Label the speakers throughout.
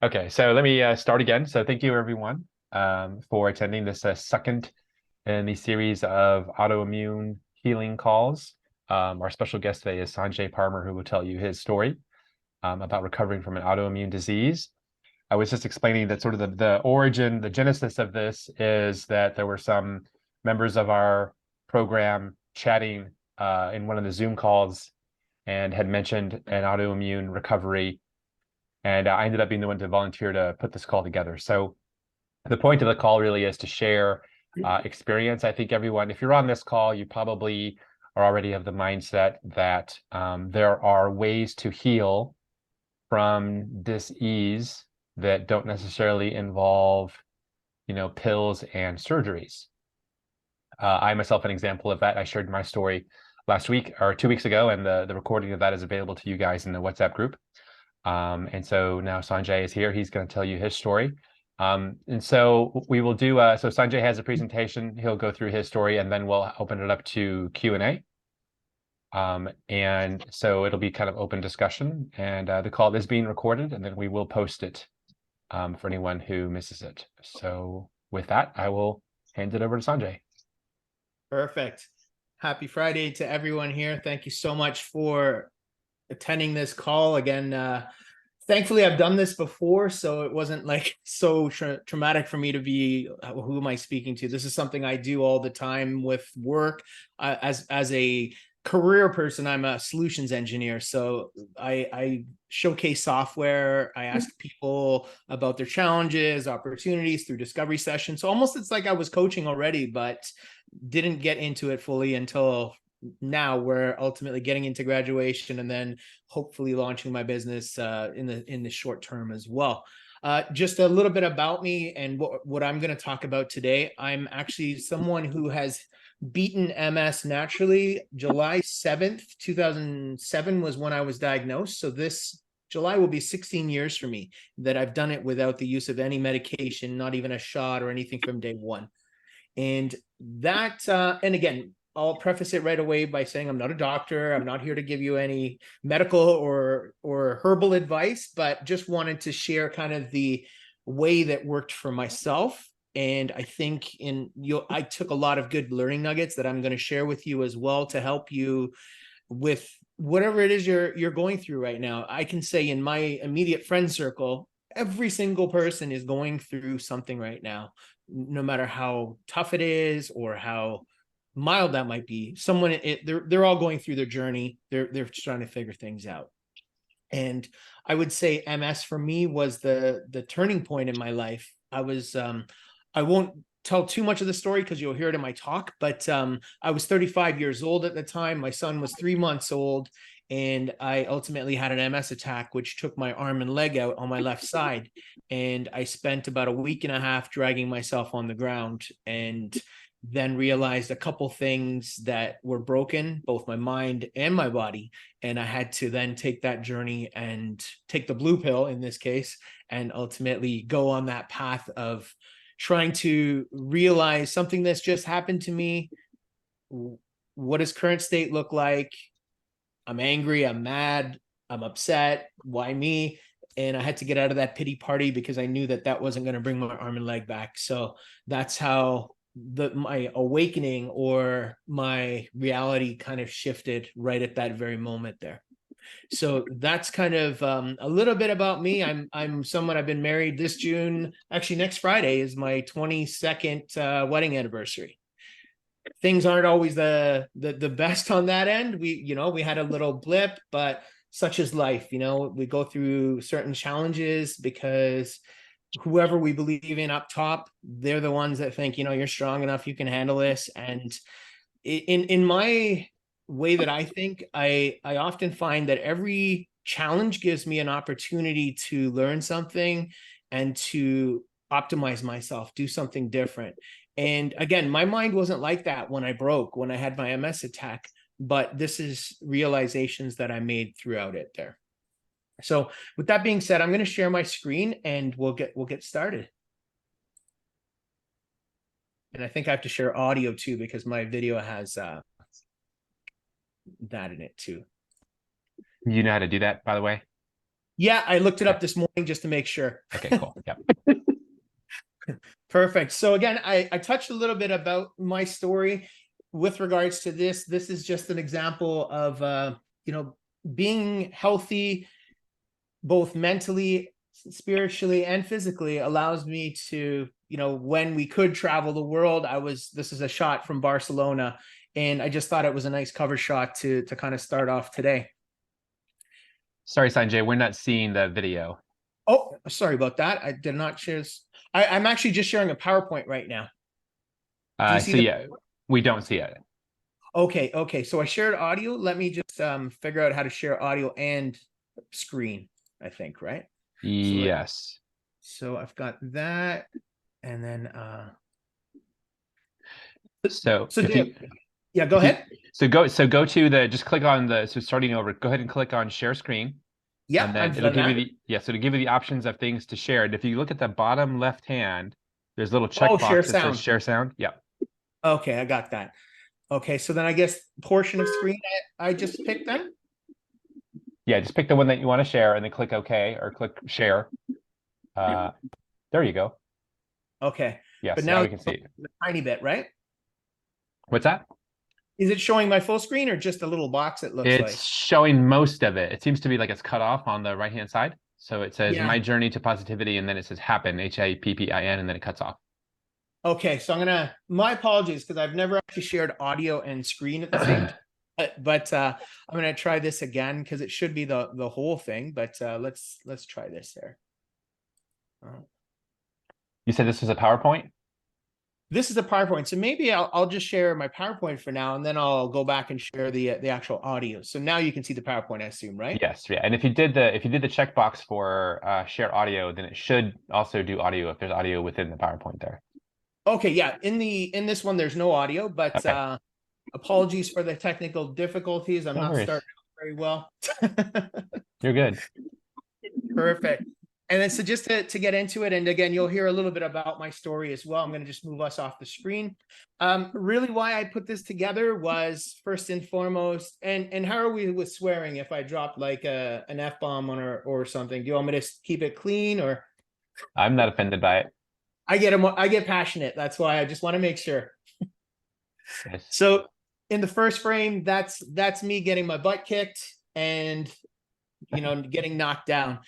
Speaker 1: Okay, so let me start again. So thank you everyone for attending this second in the series of autoimmune healing calls. Our special guest today is Sanjay Parmer, who will tell you his story about recovering from an autoimmune disease. I was just explaining that sort of the origin, the genesis of this is that there were some members of our program chatting in one of the Zoom calls and had mentioned an autoimmune recovery. And I ended up being the one to volunteer to put this call together. So the point of the call really is to share experience. I think everyone, if you're on this call, you probably are already of the mindset that there are ways to heal from dis-ease that don't necessarily involve, pills and surgeries. I myself an example of that. I shared my story last week or 2 weeks ago, and the recording of that is available to you guys in the WhatsApp group. And so now Sanjay is here. He's going to tell you his story. And so we will do, so Sanjay has a presentation. He'll go through his story, and then we'll open it up to Q&A. And so it'll be kind of open discussion, and the call is being recorded, and then we will post it for anyone who misses it. So with that, I will hand it over to Sanjay.
Speaker 2: Perfect. Happy Friday to everyone here. Thank you so much for attending this call again. Thankfully, I've done this before, so it wasn't like so traumatic for me to be, who am I speaking to? This is something I do all the time with work. As a career person, I'm a solutions engineer. So I showcase software. I ask people about their challenges, opportunities through discovery sessions. So almost it's like I was coaching already, but didn't get into it fully until now. We're ultimately getting into graduation and then hopefully launching my business in the short term as well. Just a little bit about me and what I'm going to talk about today. I'm actually someone who has beaten MS naturally. July 7th, 2007 was when I was diagnosed. So this July will be 16 years for me that I've done it without the use of any medication, not even a shot or anything from day one. And that, and again, I'll preface it right away by saying I'm not a doctor. I'm not here to give you any medical or herbal advice, but just wanted to share kind of the way that worked for myself. And I think I took a lot of good learning nuggets that I'm going to share with you as well to help you with whatever it is you're going through right now. I can say in my immediate friend circle, every single person is going through something right now, no matter how tough it is or how mild that might be. They're all going through their journey. They're just trying to figure things out. And I would say MS for me was the turning point in my life. I won't tell too much of the story because you'll hear it in my talk, but I was 35 years old at the time. My son was 3 months old, and I ultimately had an MS attack, which took my arm and leg out on my left side. And I spent about a week and a half dragging myself on the ground, and then realized a couple things that were broken, both my mind and my body. And I had to then take that journey and take the blue pill in this case, and ultimately go on that path of trying to realize something that's just happened to me. What does current state look like? I'm angry, I'm mad, I'm upset. Why me? And I had to get out of that pity party because I knew that wasn't going to bring my arm and leg back. So that's how my awakening or my reality kind of shifted right at that very moment there. So that's kind of a little bit about me. I'm someone, I've been married this June. Actually, next Friday is my 22nd wedding anniversary. Things aren't always the best on that end. We had a little blip, but such is life. We go through certain challenges because whoever we believe in up top, they're the ones that think, you're strong enough, you can handle this. And in my way that I think, I often find that every challenge gives me an opportunity to learn something and to optimize myself, do something different. And again, my mind wasn't like that when I had my MS attack, but this is realizations that I made throughout it there. So with that being said, I'm going to share my screen and we'll get started. And I think I have to share audio too, because my video has that in it too.
Speaker 1: You know how to do that, by the way?
Speaker 2: Yeah, I looked it
Speaker 1: Okay.
Speaker 2: up this morning just to make sure.
Speaker 1: Okay, cool. Yep.
Speaker 2: Perfect. So again, I touched a little bit about my story with regards to this. This is just an example of being healthy, both mentally, spiritually, and physically allows me to, when we could travel the world, this is a shot from Barcelona, and I just thought it was a nice cover shot to kind of start off today.
Speaker 1: Sorry, Sanjay, we're not seeing the video.
Speaker 2: Oh, sorry about that. I did not share this. I'm actually just sharing a PowerPoint right now. Do you see
Speaker 1: So
Speaker 2: the?
Speaker 1: yeah, we don't see it.
Speaker 2: Okay. So I shared audio. Let me just figure out how to share audio and screen, I think, right?
Speaker 1: Yes.
Speaker 2: So I've got that, and then
Speaker 1: So
Speaker 2: so
Speaker 1: if
Speaker 2: Dave,
Speaker 1: you
Speaker 2: yeah, go
Speaker 1: if you
Speaker 2: ahead.
Speaker 1: go to the just click on the so starting over, go ahead and click on share screen.
Speaker 2: Yeah,
Speaker 1: And then
Speaker 2: I've
Speaker 1: it'll
Speaker 2: done
Speaker 1: give you
Speaker 2: that.
Speaker 1: the so it'll give you the options of things to share. And if you look at the bottom left hand, there's a little
Speaker 2: Oh, share
Speaker 1: checkbox that says
Speaker 2: sound.
Speaker 1: share sound. Yeah.
Speaker 2: Okay, I got that. Okay, so then I guess portion of screen I just picked then.
Speaker 1: Yeah, just pick the one that you want to share and then click OK or click share. Uh, there you go.
Speaker 2: Okay, but
Speaker 1: Yes, now
Speaker 2: now
Speaker 1: we can see it.
Speaker 2: a tiny bit, right?
Speaker 1: What's that?
Speaker 2: Is it showing my full screen or just a little box? It looks
Speaker 1: It's
Speaker 2: like.
Speaker 1: showing most of it. It seems to be like it's cut off on the right hand side. So it says
Speaker 2: Yeah.
Speaker 1: my journey to positivity, and then it says happen, Happin, and then it cuts off.
Speaker 2: Okay, so my apologies because I've never actually shared audio and screen at the same time. But I'm gonna try this again because it should be the whole thing. But let's try this here.
Speaker 1: You said this was a PowerPoint?
Speaker 2: This is a PowerPoint, so maybe I'll just share my PowerPoint for now, and then I'll go back and share the actual audio. So now you can see the PowerPoint, I assume, right?
Speaker 1: Yes, yeah. And if you did the checkbox for share audio, then it should also do audio if there's audio within the PowerPoint there.
Speaker 2: Okay, yeah. In this one, there's no audio, but
Speaker 1: Okay.
Speaker 2: apologies for the technical difficulties. I'm
Speaker 1: No
Speaker 2: not
Speaker 1: worries.
Speaker 2: starting very well.
Speaker 1: You're good.
Speaker 2: Perfect. And then so just to get into it, and again, you'll hear a little bit about my story as well. I'm going to just move us off the screen. Really why I put this together was first and foremost, and how are we with swearing if I dropped like an F-bomb on or something? Do you want me to keep it clean or?
Speaker 1: I'm not offended by it.
Speaker 2: I get passionate. That's why I just want to make sure.
Speaker 1: Yes.
Speaker 2: So in the first frame, that's me getting my butt kicked and getting knocked down.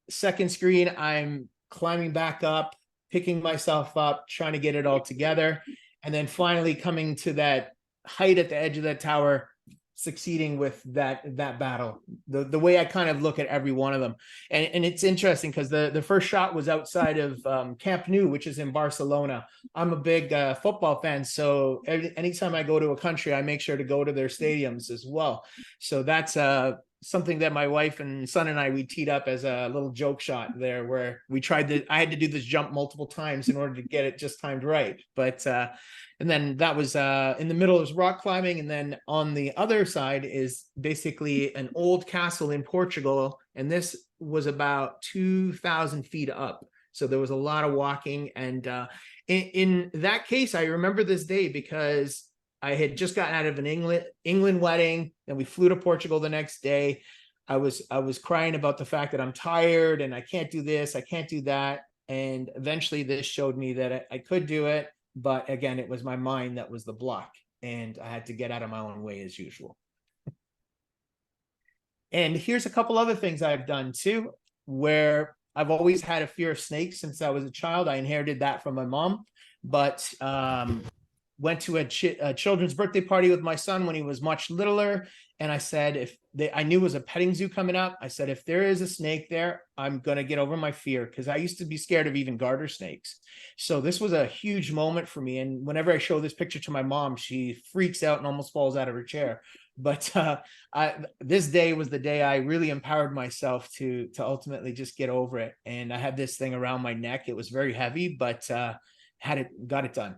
Speaker 2: Second screen, I'm climbing back up, picking myself up, trying to get it all together, and then finally coming to that height at the edge of that tower, succeeding with that battle. The way I kind of look at every one of them, and it's interesting because the first shot was outside of Camp Nou, which is in Barcelona. I'm a big football fan, so anytime I go to a country, I make sure to go to their stadiums as well. So that's something that my wife and son and we teed up as a little joke shot there, where I had to do this jump multiple times in order to get it just timed right. But and then that was in the middle is rock climbing, and then on the other side is basically an old castle in Portugal, and this was about 2,000 feet up. So there was a lot of walking, and in that case, I remember this day because I had just gotten out of an England wedding, and we flew to Portugal the next day. I was crying about the fact that I'm tired and I can't do this, I can't do that. And eventually this showed me that I could do it. But again, it was my mind that was the block, and I had to get out of my own way as usual. And here's a couple other things I've done too, where I've always had a fear of snakes since I was a child. I inherited that from my mom, but went to a children's birthday party with my son when he was much littler. And I said, I knew it was a petting zoo coming up. I said, if there is a snake there, I'm going to get over my fear, because I used to be scared of even garter snakes. So this was a huge moment for me. And whenever I show this picture to my mom, she freaks out and almost falls out of her chair. But this day was the day I really empowered myself to ultimately just get over it. And I had this thing around my neck. It was very heavy, but got it done.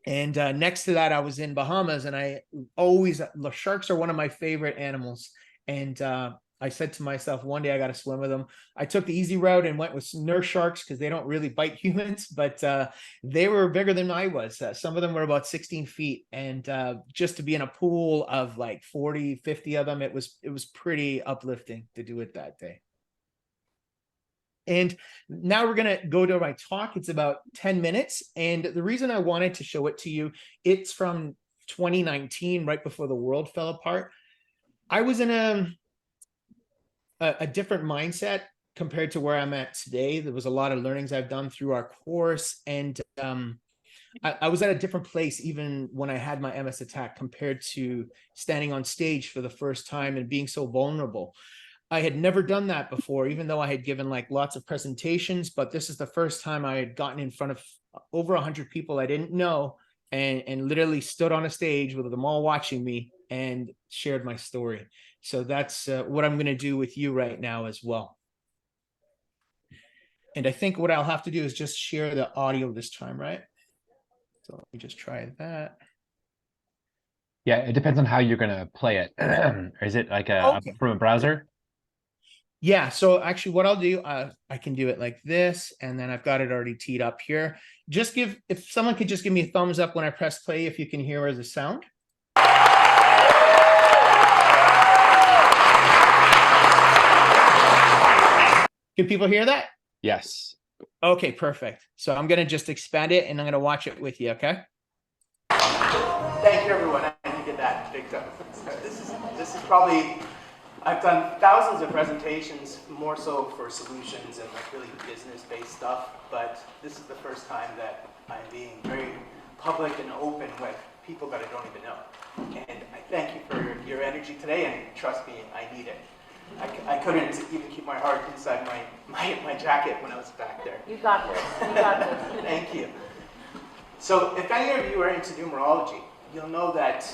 Speaker 2: And next to that, I was in Bahamas, and the sharks are one of my favorite animals. And I said to myself, one day I got to swim with them. I took the easy route and went with nurse sharks because they don't really bite humans, but they were bigger than I was. Some of them were about 16 feet. And just to be in a pool of like 40, 50 of them, it was pretty uplifting to do it that day. And now we're going to go to my talk. It's about 10 minutes. And the reason I wanted to show it to you, it's from 2019, right before the world fell apart. I was in a different mindset compared to where I'm at today. There was a lot of learnings I've done through our course. And I was at a different place even when I had my MS attack compared to standing on stage for the first time and being so vulnerable. I had never done that before, even though I had given like lots of presentations, but this is the first time I had gotten in front of over 100 people I didn't know and literally stood on a stage with them all watching me and shared my story. So that's what I'm going to do with you right now as well. And I think what I'll have to do is just share the audio this time, right? So let me just try that.
Speaker 1: Yeah, it depends on how you're going to play it. Is it like from a browser?
Speaker 2: Yeah, so actually what I'll do, I can do it like this, and then I've got it already teed up here. Just if someone could just give me a thumbs up when I press play, if you can hear the sound. Can people hear that?
Speaker 1: Yes.
Speaker 2: Okay, perfect. So I'm gonna just expand it and I'm gonna watch it with you, okay? Thank you, everyone. I needed that big time. This is probably, I've done thousands of presentations, more so for solutions and like really business-based stuff, but this is the first time that I'm being very public and open with people that I don't even know. And I thank you for your energy today, and trust me, I need it. I couldn't even keep my heart inside my jacket when I was back there.
Speaker 3: You got this. You got this.
Speaker 2: Thank you. So if any of you are into numerology, you'll know that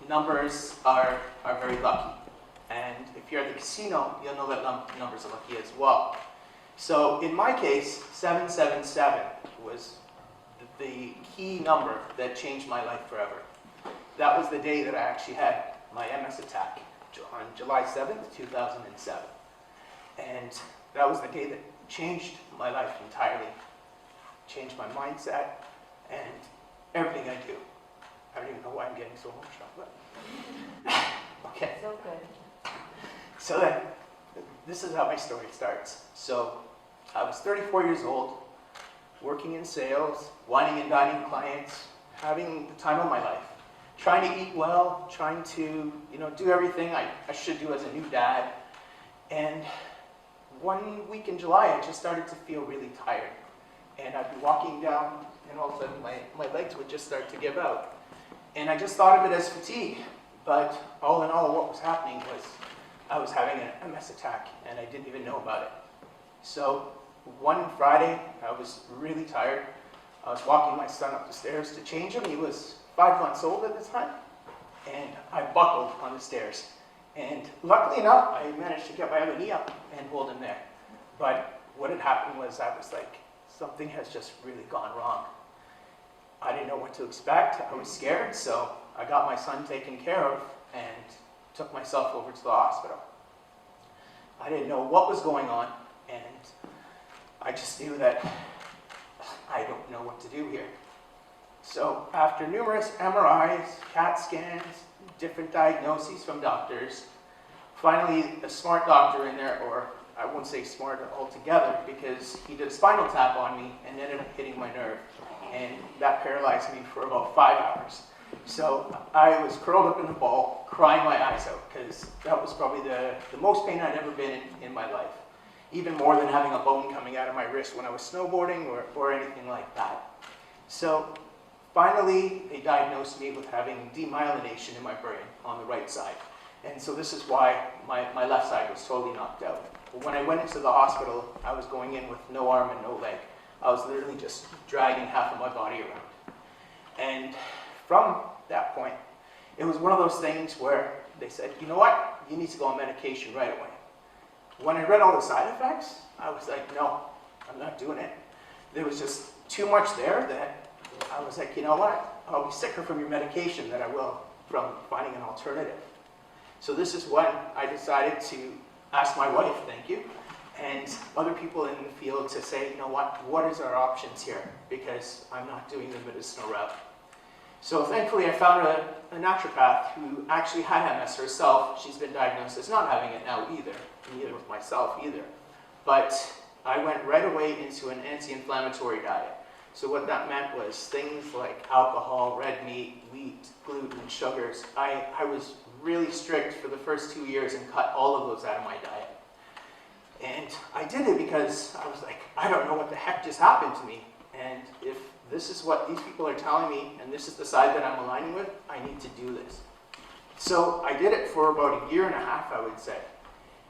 Speaker 2: numbers are very lucky. And if you're at the casino, you'll know that numbers are lucky as well. So in my case, 777 was the key number that changed my life forever. That was the day that I actually had my MS attack on July 7th, 2007. And that was the day that changed my life entirely. Changed my mindset and everything I do. I don't even know why I'm getting so emotional, but okay.
Speaker 3: So good.
Speaker 2: So then, this is how my story starts. So I was 34 years old, working in sales, wining and dining clients, having the time of my life, trying to eat well, trying to do everything I should do as a new dad. And one week in July, I just started to feel really tired. And I'd be walking down, and all of a sudden my legs would just start to give out. And I just thought of it as fatigue. But all in all, what was happening was I was having an MS attack, and I didn't even know about it. So one Friday, I was really tired. I was walking my son up the stairs to change him. He was 5 months old at the time, and I buckled on the stairs. And luckily enough, I managed to get my other knee up and hold him there. But what had happened was I was like, something has just really gone wrong. I didn't know what to expect. I was scared, so I got my son taken care of and took myself over to the hospital. I didn't know what was going on, and I just knew that I don't know what to do here. So after numerous MRIs, CAT scans, different diagnoses from doctors, finally a smart doctor in there, or I won't say smart altogether, because he did a spinal tap on me and ended up hitting my nerve. And that paralyzed me for about 5 hours. So I was curled up in a ball, crying my eyes out, because that was probably the most pain I'd ever been in my life. Even more than having a bone coming out of my wrist when I was snowboarding or anything like that. So finally, they diagnosed me with having demyelination in my brain on the right side. And so this is why my left side was totally knocked out. But when I went into the hospital, I was going in with no arm and no leg. I was literally just dragging half of my body around. And from that point, it was one of those things where they said, you know what, you need to go on medication right away. When I read all the side effects, I was like, no, I'm not doing it. There was just too much there that I was like, you know what, I'll be sicker from your medication than I will from finding an alternative. So this is when I decided to ask my wife, thank you, and other people in the field to say, you know what is our options here? Because I'm not doing the medicinal route. So thankfully I found a naturopath who actually had MS herself. She's been diagnosed as not having it now either, neither with myself either. But I went right away into an anti-inflammatory diet. So what that meant was things like alcohol, red meat, wheat, gluten, sugars. I was really strict for the first 2 years and cut all of those out of my diet. And I did it because I was like, I don't know what the heck just happened to me. And if this is what these people are telling me, and this is the side that I'm aligning with, I need to do this. So I did it for about 1.5 years, I would say.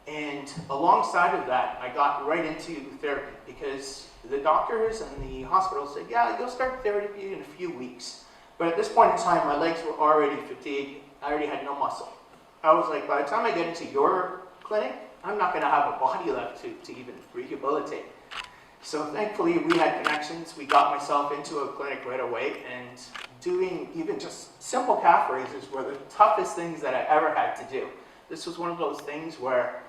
Speaker 2: And alongside of that, I got right into therapy because the doctors and the hospital said, yeah, you'll start therapy in a few weeks. But at this point in time, my legs were already fatigued. I already had no muscle. I was like, by the time I get into your clinic, I'm not going to have a body left to even rehabilitate. So thankfully, we had connections. We got myself into a clinic right away, and doing even just simple calf raises were the toughest things that I ever had to do. This was one of those things where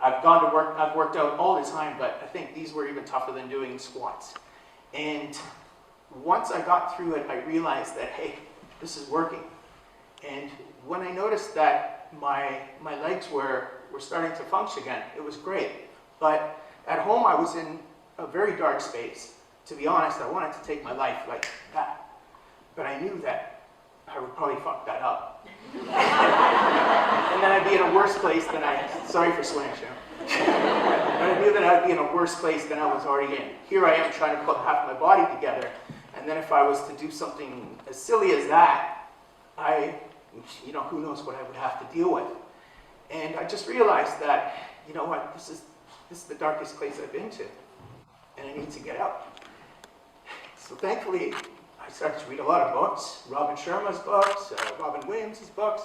Speaker 2: I've gone to work, I've worked out all the time, but I think these were even tougher than doing squats. And once I got through it, I realized that, hey, this is working. And when I noticed that my legs were starting to function again, it was great. But at home, I was in a very dark space. To be honest, I wanted to take my life like that. But I knew that I would probably fuck that up. And then I'd be in a worse place than sorry for swearing, Sharon. But I knew that I'd be in a worse place than I was already in. Here I am trying to put half my body together. And then if I was to do something as silly as that, who knows what I would have to deal with. And I just realized that, you know what, this is the darkest place I've been to. And I need to get out. So thankfully, I started to read a lot of books, Robin Sharma's books, Robin Williams' books,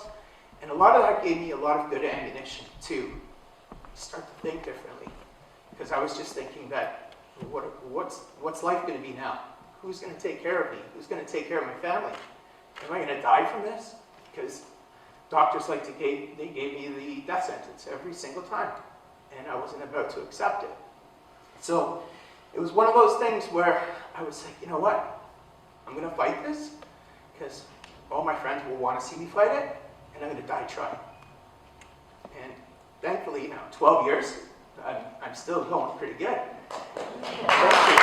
Speaker 2: and a lot of that gave me a lot of good ammunition to start to think differently. Because I was just thinking that, what's life going to be now? Who's going to take care of me? Who's going to take care of my family? Am I going to die from this? Because doctors they gave me the death sentence every single time, and I wasn't about to accept it. So it was one of those things where I was like, you know what? I'm going to fight this because all my friends will want to see me fight it, and I'm going to die trying. And thankfully, 12 years, I'm still going pretty good. Thank you.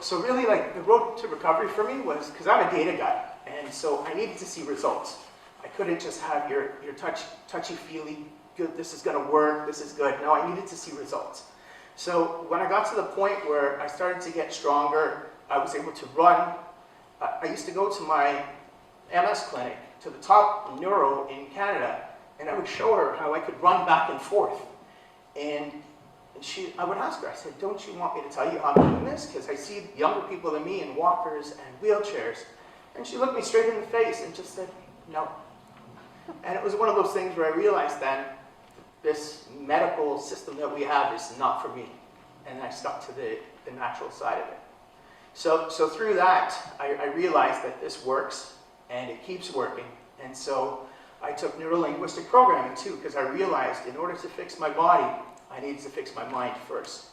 Speaker 2: So really, the road to recovery for me was, because I'm a data guy, and so I needed to see results. I couldn't just have your touchy-feely, good, this is going to work, this is good. No, I needed to see results. So when I got to the point where I started to get stronger, I was able to run. I used to go to my MS clinic, to the top neuro in Canada, and I would show her how I could run back and forth. And I would ask her, I said, don't you want me to tell you how I'm doing this? Because I see younger people than me in walkers and wheelchairs. And she looked me straight in the face and just said, no. And it was one of those things where I realized then, this medical system that we have is not for me. And I stuck to the natural side of it. So through that, I realized that this works, and it keeps working. And so I took neuro-linguistic programming too, because I realized in order to fix my body, I needed to fix my mind first.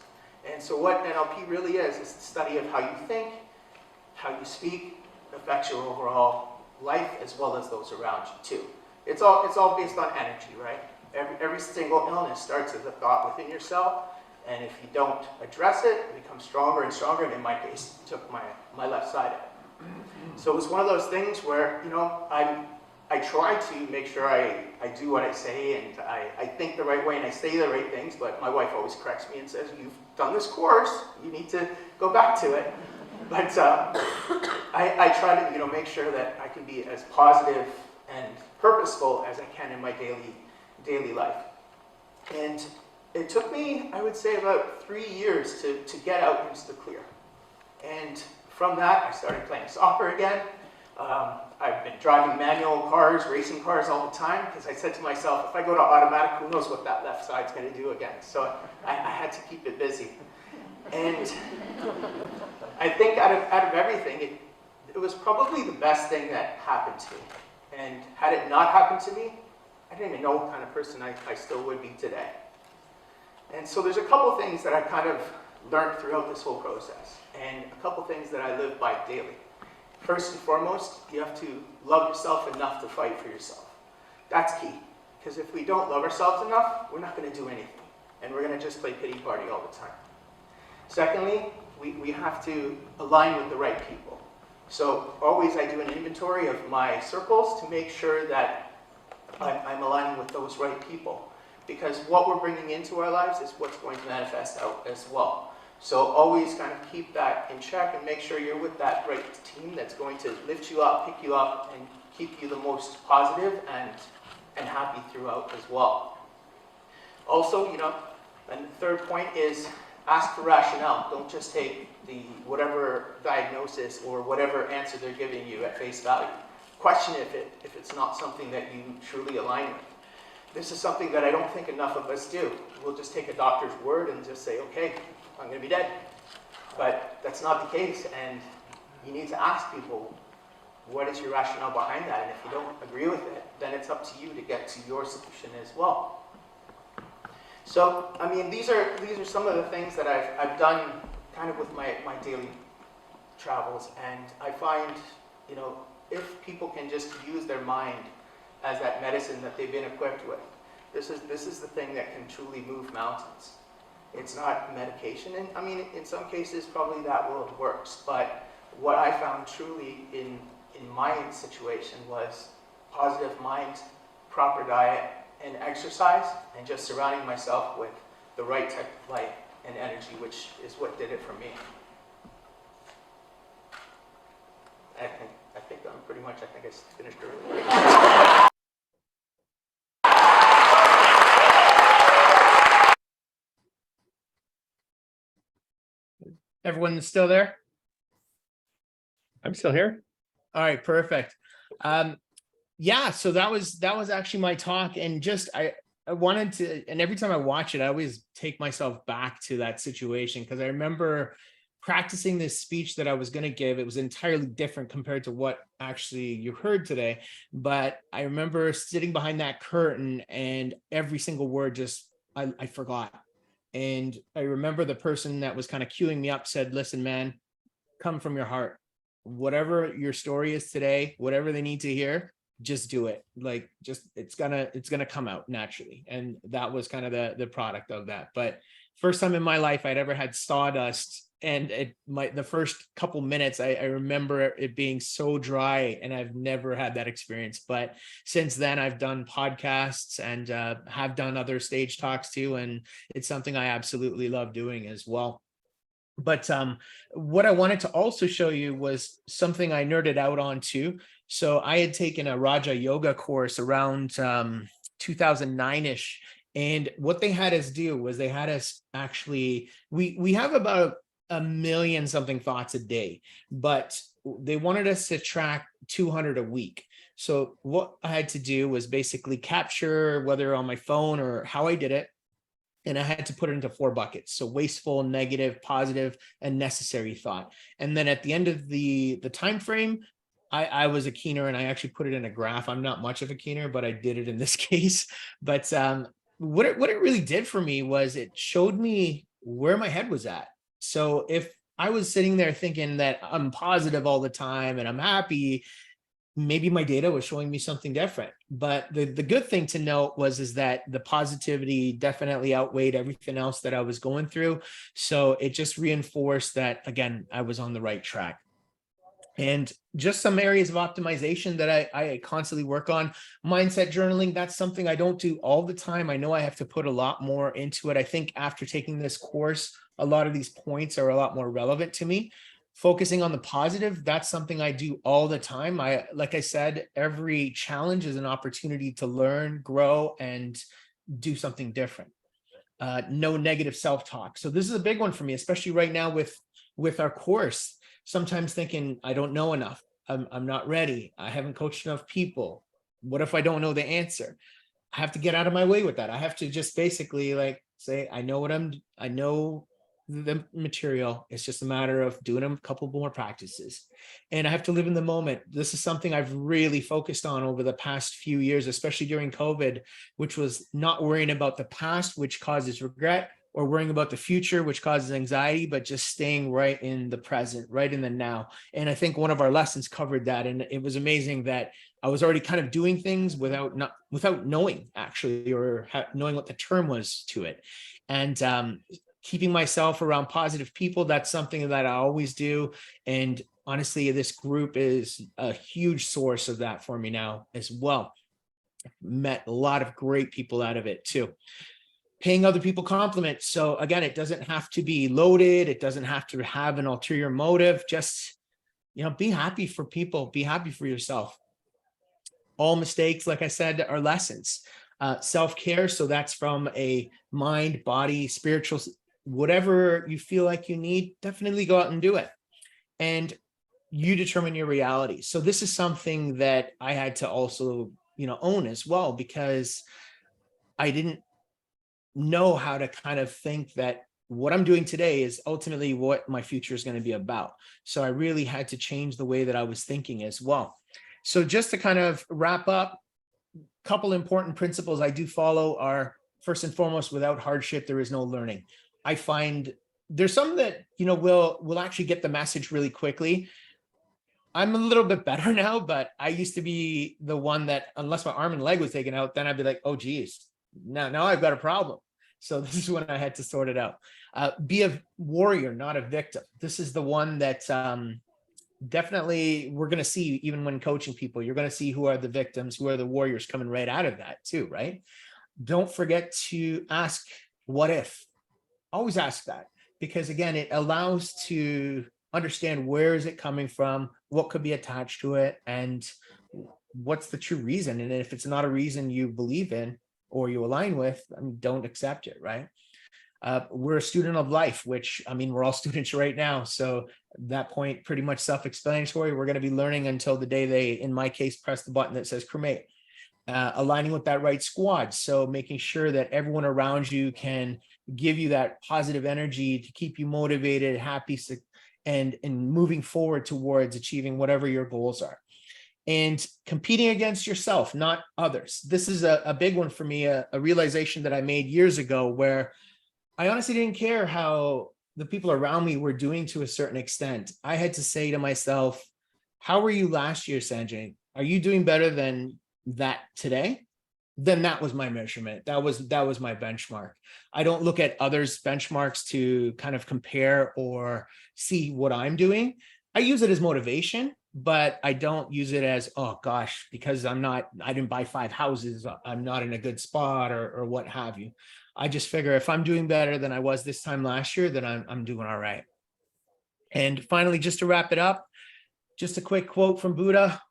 Speaker 2: And so what NLP really is the study of how you think, how you speak, affects your overall life as well as those around you too. It's all based on energy, right? Every single illness starts as a thought within yourself, and if you don't address it, it becomes stronger and stronger, and in my case, it took my left side out. So it was one of those things where, I try to make sure I do what I say, and I think the right way, and I say the right things, but my wife always corrects me and says, you've done this course, you need to go back to it. But I try to make sure that I can be as positive and purposeful as I can in my daily life. And it took me, I would say, about 3 years to get out into the clear. And from that, I started playing soccer again. I've been driving manual cars, racing cars all the time, because I said to myself, if I go to automatic, who knows what that left side's going to do again. So I had to keep it busy. And I think out of everything, it was probably the best thing that happened to me. And had it not happened to me, I didn't even know what kind of person I still would be today. And so there's a couple things that I kind of learned throughout this whole process, and a couple things that I live by daily. First and foremost, you have to love yourself enough to fight for yourself. That's key.
Speaker 4: Because if we don't love ourselves enough, we're not going to do anything. And we're going to just play pity party all the time. Secondly, we have to align with the right people. So always I do an inventory of my circles to make sure that I'm aligning with those right people. Because what we're bringing into our lives is what's going to manifest out as well. So always kind of keep that in check and make sure you're with that right team that's going to lift you up, pick you up, and keep you the most positive and happy throughout as well. Also, and the third point is ask for rationale. Don't just take the whatever diagnosis or whatever answer they're giving you at face value. Question if it's not something that you truly align with. This is something that I don't think enough of us do. We'll just take a doctor's word and just say, okay, I'm going to be dead. But that's not the case, and you need to ask people, what is your rationale behind that? And if you don't agree with it, then it's up to you to get to your solution as well. So, I mean, these are some of the things that I've done kind of with my daily travels, and I find, if people can just use their mind as that medicine that they've been equipped with, this is the thing that can truly move mountains. It's not medication, and I mean, in some cases, probably that world works, but what I found truly in my situation was positive mind, proper diet, and exercise, and just surrounding myself with the right type of light and energy, which is what did it for me. I think I'm pretty much, I finished early.
Speaker 2: Everyone still there?
Speaker 1: I'm still here.
Speaker 2: All right, perfect. Yeah, so that was actually my talk, and just I wanted to, and every time I watch it, I always take myself back to that situation, because I remember practicing this speech that I was going to give. It was entirely different compared to what actually you heard today, but I remember sitting behind that curtain, and every single word just I forgot. And I remember the person that was kind of queuing me up said, listen, man, come from your heart. Whatever your story is today, whatever they need to hear, just do it. Like, just, it's gonna come out naturally. And that was kind of the product of that. But first time in my life I'd ever had sawdust, and the first couple minutes, I remember it being so dry, and I've never had that experience. But since then I've done podcasts and have done other stage talks too. And it's something I absolutely love doing as well. But what I wanted to also show you was something I nerded out on too. So I had taken a Raja Yoga course around 2009-ish. And what they had us do was they had us actually, we have about 1 million something thoughts a day, but they wanted us to track 200 a week. So what I had to do was basically capture, whether on my phone or how I did it, and I had to put it into 4 buckets. So wasteful, negative, positive, and necessary thought. And then at the end of the time frame, I was a keener, and I actually put it in a graph. I'm not much of a keener, but I did it in this case. But what it really did for me was it showed me where my head was at. So if I was sitting there thinking that I'm positive all the time and I'm happy, maybe my data was showing me something different. But the good thing to note is that the positivity definitely outweighed everything else that I was going through. So it just reinforced that, again, I was on the right track. And just some areas of optimization that I constantly work on. Mindset journaling, that's something I don't do all the time. I know I have to put a lot more into it. I think after taking this course, a lot of these points are a lot more relevant to me. Focusing on the positive, that's something I do all the time. Like I said, every challenge is an opportunity to learn, grow, and do something different. No negative self-talk. So this is a big one for me, especially right now with our course. Sometimes thinking, I don't know enough. I'm not ready. I haven't coached enough people. What if I don't know the answer? I have to get out of my way with that. I have to just basically say, I know the material. It's just a matter of doing a couple more practices. And I have to live in the moment. This is something I've really focused on over the past few years, especially during COVID, which was not worrying about the past, which causes regret, or worrying about the future, which causes anxiety, but just staying right in the present, right in the now. And I think one of our lessons covered that. And it was amazing that I was already kind of doing things without knowing actually, or knowing what the term was to it. And keeping myself around positive people, that's something that I always do. And honestly, this group is a huge source of that for me now as well. Met a lot of great people out of it too. Paying other people compliments. So again, it doesn't have to be loaded. It doesn't have to have an ulterior motive. Just, be happy for people, be happy for yourself. All mistakes, like I said, are lessons. Self-care. So that's from a mind, body, spiritual, whatever you feel like you need, definitely go out and do it. And you determine your reality. So this is something that I had to also, own as well, because I didn't know how to kind of think that what I'm doing today is ultimately what my future is going to be about. So I really had to change the way that I was thinking as well. So just to kind of wrap up, a couple important principles I do follow are, first and foremost, without hardship, there is no learning. I find there's some that, will actually get the message really quickly. I'm a little bit better now, but I used to be the one that unless my arm and leg was taken out, then I'd be like, oh, geez, now I've got a problem. So this is when I had to sort it out. Be a warrior, not a victim. This is the one that definitely we're going to see even when coaching people. You're going to see who are the victims, who are the warriors coming right out of that too, right? Don't forget to ask, what if? Always ask that, because again, it allows to understand where is it coming from, what could be attached to it, and what's the true reason. And if it's not a reason you believe in or you align with, don't accept it, right? We're a student of life, which, we're all students right now. So that point, pretty much self-explanatory. We're going to be learning until the day they, in my case, press the button that says cremate. Aligning with that right squad. So making sure that everyone around you can give you that positive energy to keep you motivated, happy, and moving forward towards achieving whatever your goals are. And competing against yourself, not others. This is a big one for me, a realization that I made years ago, where I honestly didn't care how the people around me were doing to a certain extent. I had to say to myself, how were you last year, Sanjay? Are you doing better than that today? Then that was my measurement. That was my benchmark. I don't look at others' benchmarks to kind of compare or see what I'm doing. I use it as motivation, but I don't use it as, oh gosh, because I didn't buy 5 houses, I'm not in a good spot, or what have you. I just figure if I'm doing better than I was this time last year, then I'm doing all right. And finally, just to wrap it up, just a quick quote from Buddha: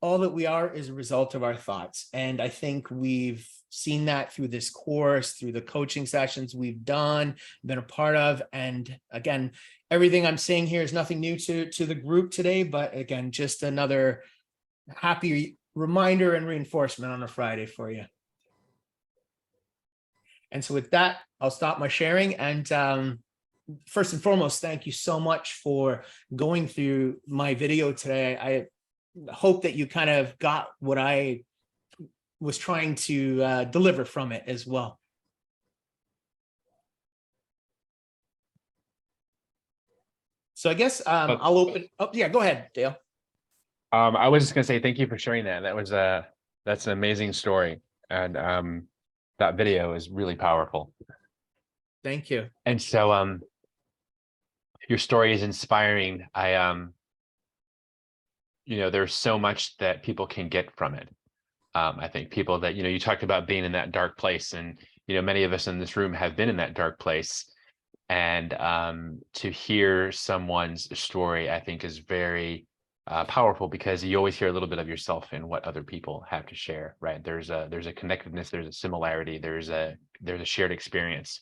Speaker 2: all that we are is a result of our thoughts. And I think we've seen that through this course, through the coaching sessions we've done, been a part of. And again, everything I'm saying here is nothing new to the group today, but again, just another happy reminder and reinforcement on a Friday for you. And so with that, I'll stop my sharing. And first and foremost, thank you so much for going through my video today. I hope that you kind of got what I was trying to deliver from it as well. So I guess I'll open. Oh yeah, go ahead, Dale.
Speaker 1: I was just gonna say thank you for sharing that. That's an amazing story, and that video is really powerful.
Speaker 2: Thank you.
Speaker 1: And so your story is inspiring. There's so much that people can get from it. I think people that, you talked about being in that dark place, and, many of us in this room have been in that dark place. And to hear someone's story, I think, is very powerful, because you always hear a little bit of yourself in what other people have to share, right? There's a connectedness, there's a similarity, there's a shared experience.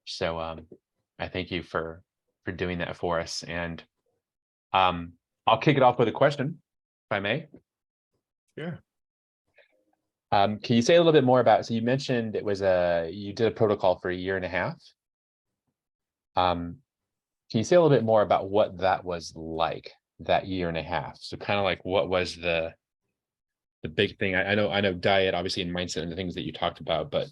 Speaker 1: So I thank you for doing that for us. And I'll kick it off with a question, if I may.
Speaker 2: Sure.
Speaker 1: Can you say a little bit more about, so you mentioned you did a protocol for 1.5 years. Can you say a little bit more about what that was like, that 1.5 years? So kind of like, what was the big thing? I know diet, obviously, and mindset and the things that you talked about, but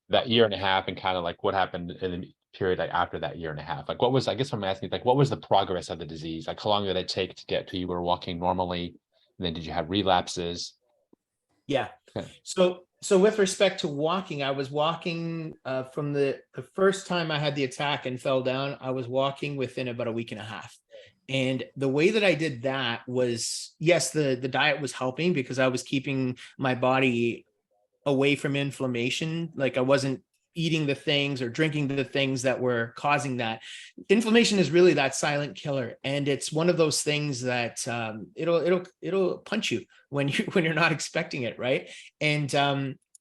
Speaker 1: that 1.5 years and kind of like what happened in the period like after that 1.5 years, like what was, I guess I'm asking, like, what was the progress of the disease? Like, how long did it take to get to you were walking normally? And then did you have relapses?
Speaker 2: Yeah.
Speaker 1: Okay.
Speaker 2: So with respect to walking, I was walking from the first time I had the attack and fell down, I was walking within about a week and a half. And the way that I did that was, yes, the diet was helping because I was keeping my body away from inflammation. Like I wasn't eating the things or drinking the things that were causing that. Inflammation is really that silent killer, and it's one of those things that it'll punch you when you're not expecting it, right? And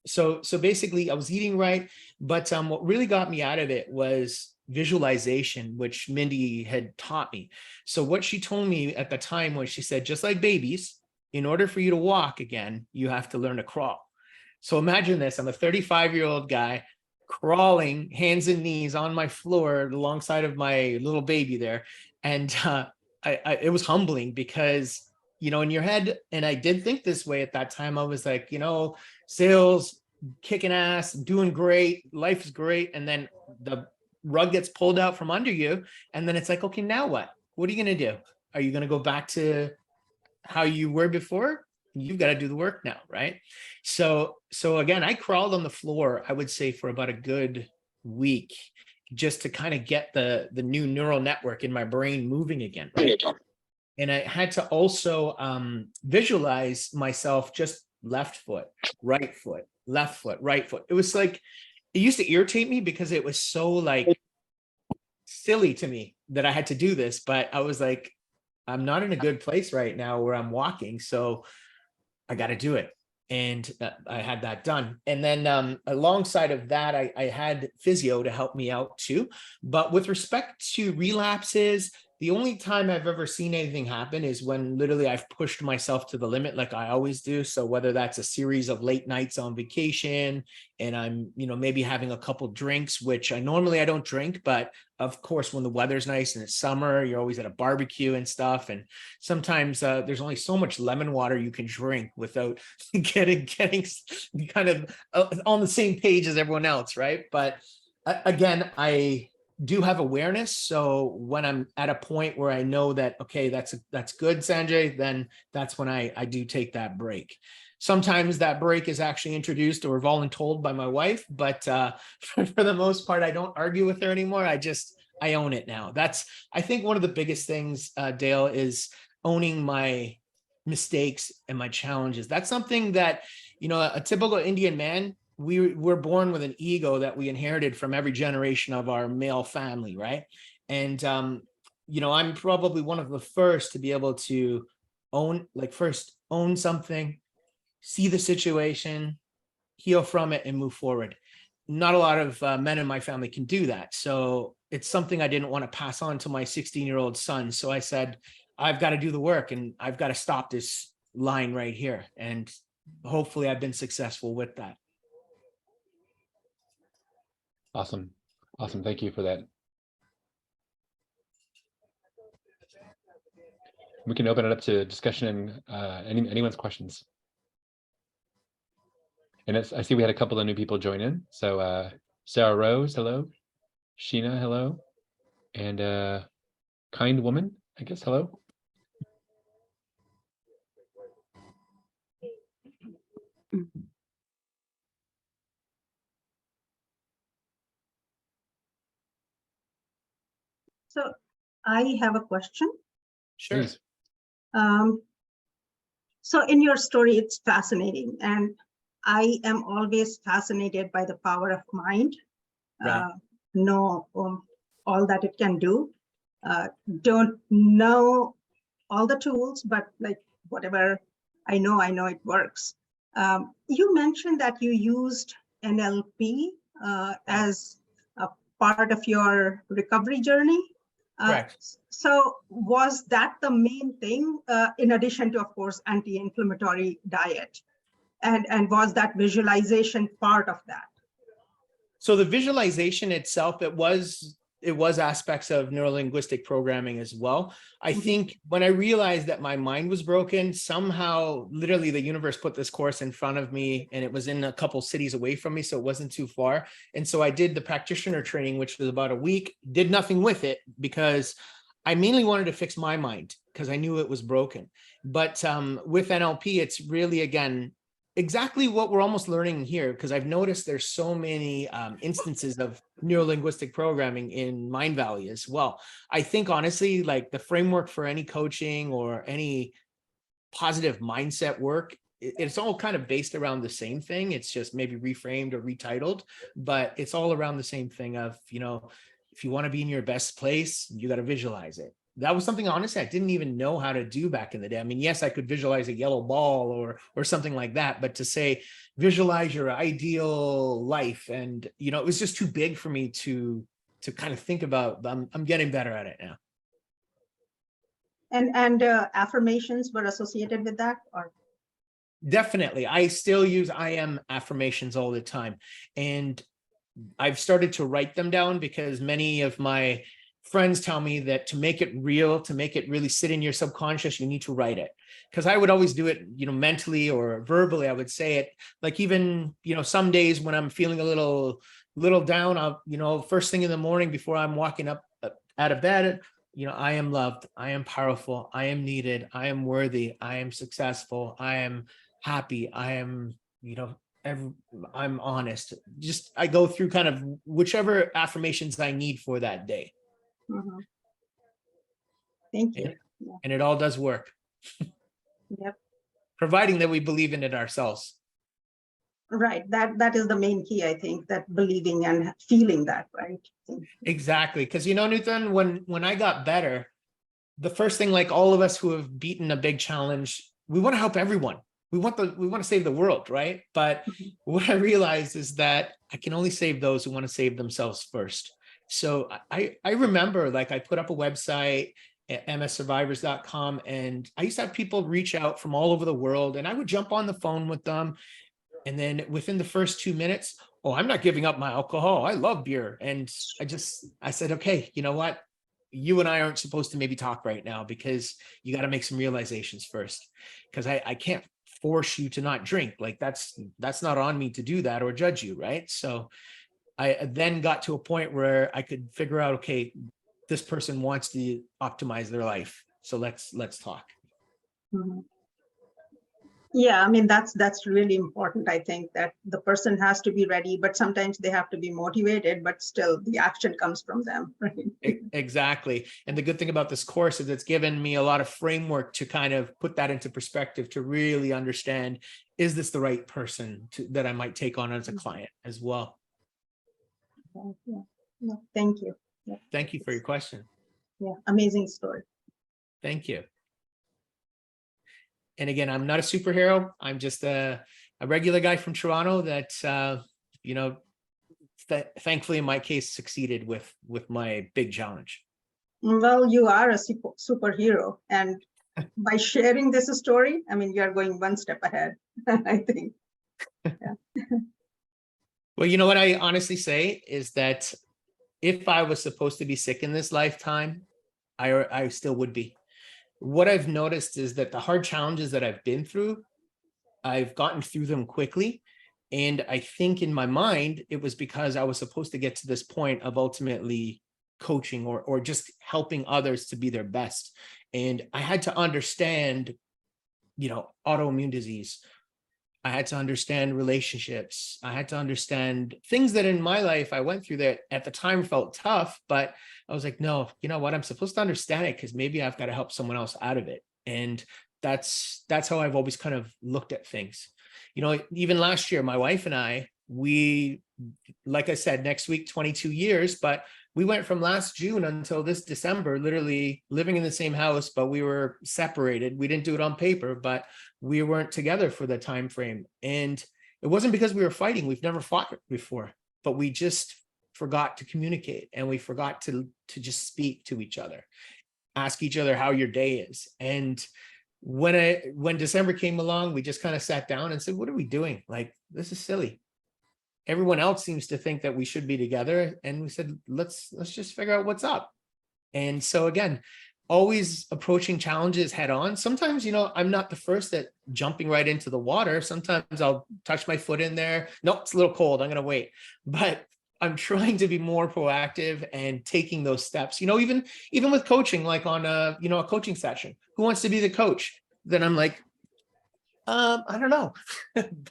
Speaker 2: so basically, I was eating right, but what really got me out of it was visualization, which Mindy had taught me. So what she told me at the time was, she said, just like babies, in order for you to walk again, you have to learn to crawl. So imagine this, I'm a 35-year-old guy crawling hands and knees on my floor alongside of my little baby there. And it was humbling because, in your head, and I did think this way at that time, I was like, sales, kicking ass, doing great, life is great. And then the rug gets pulled out from under you. And then it's like, okay, now what? What are you going to do? Are you going to go back to how you were before? You've got to do the work now, right? So again, I crawled on the floor, I would say, for about a good week, just to kind of get the new neural network in my brain moving again, right? And I had to also visualize myself just left foot, right foot, left foot, right foot. It was like, it used to irritate me because it was so like silly to me that I had to do this, but I was like, I'm not in a good place right now where I'm walking, so I got to do it. And I had that done. And then alongside of that, I had physio to help me out too. But with respect to relapses, the only time I've ever seen anything happen is when literally I've pushed myself to the limit, like I always do. So whether that's a series of late nights on vacation and I'm, maybe having a couple drinks, which I don't drink, but of course, when the weather's nice and it's summer, you're always at a barbecue and stuff. And sometimes there's only so much lemon water you can drink without getting kind of on the same page as everyone else, right? But again, I do have awareness. So when I'm at a point where I know that, okay, that's good, Sanjay, then that's when I do take that break. Sometimes that break is actually introduced or voluntold by my wife, but for the most part, I don't argue with her anymore. I own it now. That's, I think, one of the biggest things, Dale, is owning my mistakes and my challenges. That's something that, a typical Indian man, we're born with an ego that we inherited from every generation of our male family, right? And I'm probably one of the first to be able to own something, see the situation, heal from it, and move forward. Not a lot of men in my family can do that. So it's something I didn't want to pass on to my 16-year-old son. So I said, I've got to do the work and I've got to stop this line right here. And hopefully I've been successful with that.
Speaker 1: Awesome. Thank you for that. We can open it up to discussion and anyone's questions. And I see we had a couple of new people join in. So Sarah Rose, hello. Sheena, hello. And Kind Woman, I guess, hello.
Speaker 5: So I have a question.
Speaker 2: Sure.
Speaker 1: Please.
Speaker 5: So in your story, it's fascinating. And I am always fascinated by the power of mind.
Speaker 2: Right.
Speaker 5: Know all that it can do. Don't know all the tools, but like whatever I know it works. You mentioned that you used NLP as a part of your recovery journey.
Speaker 2: Correct.
Speaker 5: So was that the main thing, in addition to, of course, anti-inflammatory diet? And was that visualization part of that?
Speaker 2: So the visualization itself, it was aspects of neurolinguistic programming as well. I think when I realized that my mind was broken, somehow, literally the universe put this course in front of me, and it was in a couple cities away from me, so it wasn't too far. And so I did the practitioner training, which was about a week, did nothing with it because I mainly wanted to fix my mind because I knew it was broken. But with NLP, it's really, again, exactly what we're almost learning here, because I've noticed there's so many instances of neurolinguistic programming in Mind Valley as well. I think honestly, like the framework for any coaching or any positive mindset work, it's all kind of based around the same thing. It's just maybe reframed or retitled, but it's all around the same thing of, if you want to be in your best place, you got to visualize it. That was something, honestly, I didn't even know how to do back in the day. I mean, yes, I could visualize a yellow ball or something like that, but to say, visualize your ideal life. And, it was just too big for me to kind of think about. I'm getting better at it now.
Speaker 5: And affirmations were associated with that, or?
Speaker 2: Definitely. I still use I am affirmations all the time. And I've started to write them down because many of my friends tell me that to make it real, to make it really sit in your subconscious, you need to write it. Because I would always do it, mentally or verbally. I would say it, like, even, some days when I'm feeling a little down, I'll, first thing in the morning before I'm walking up out of bed, I am loved, I am powerful, I am needed, I am worthy, I am successful, I am happy, I am, I'm honest. Just, I go through kind of whichever affirmations I need for that day.
Speaker 5: Mhm. Thank you.
Speaker 2: And it all does work.
Speaker 5: Yep.
Speaker 2: Providing that we believe in it ourselves.
Speaker 5: Right. That is the main key, I think, that believing and feeling that, right?
Speaker 2: Exactly. Because, Newton, when I got better, the first thing, like all of us who have beaten a big challenge, we want to help everyone. We want to save the world, right? But what I realized is that I can only save those who want to save themselves first. So I remember, like, I put up a website at mssurvivors.com, and I used to have people reach out from all over the world, and I would jump on the phone with them. And then within the first 2 minutes, oh, I'm not giving up my alcohol. I love beer. And I said, okay, you know what? You and I aren't supposed to maybe talk right now, because you got to make some realizations first. Because I can't force you to not drink. Like, that's not on me to do that or judge you, right? So I then got to a point where I could figure out, okay, this person wants to optimize their life, so let's talk.
Speaker 5: Mm-hmm. Yeah, I mean, that's really important. I think that the person has to be ready, but sometimes they have to be motivated, but still the action comes from them, right?
Speaker 2: Exactly. And the good thing about this course is it's given me a lot of framework to kind of put that into perspective, to really understand, is this the right person that I might take on as a client as well?
Speaker 5: Yeah. No, thank you. Yeah.
Speaker 2: Thank you for your question.
Speaker 5: Yeah, amazing story.
Speaker 2: Thank you. And again, I'm not a superhero. I'm just a regular guy from Toronto that, thankfully in my case succeeded with my big challenge.
Speaker 5: Well, you are a superhero, and by sharing this story, I mean, you are going one step ahead, I think. Yeah.
Speaker 2: Well, you know what I honestly say is that if I was supposed to be sick in this lifetime, I still would be. What I've noticed is that the hard challenges that I've been through, I've gotten through them quickly. And I think in my mind, it was because I was supposed to get to this point of ultimately coaching or just helping others to be their best. And I had to understand, autoimmune disease. I had to understand relationships. I had to understand things that in my life I went through that at the time felt tough, but I was like, no, you know what? I'm supposed to understand it because maybe I've got to help someone else out of it. And that's how I've always kind of looked at things. Even last year, my wife and I, we, like I said, next week, 22 years, but we went from last June until this December, literally living in the same house, but we were separated. We didn't do it on paper, but we weren't together for the time frame. And it wasn't because we were fighting. We've never fought before, but we just forgot to communicate, and we forgot to just speak to each other, ask each other how your day is. And when December came along, we just kind of sat down and said, what are we doing? Like, this is silly. Everyone else seems to think that we should be together. And we said, let's just figure out what's up. And so again, always approaching challenges head on. Sometimes, I'm not the first at jumping right into the water. Sometimes I'll touch my foot in there. No, it's a little cold. I'm going to wait. But I'm trying to be more proactive and taking those steps, even with coaching, like on a coaching session, who wants to be the coach? Then I'm like, I don't know.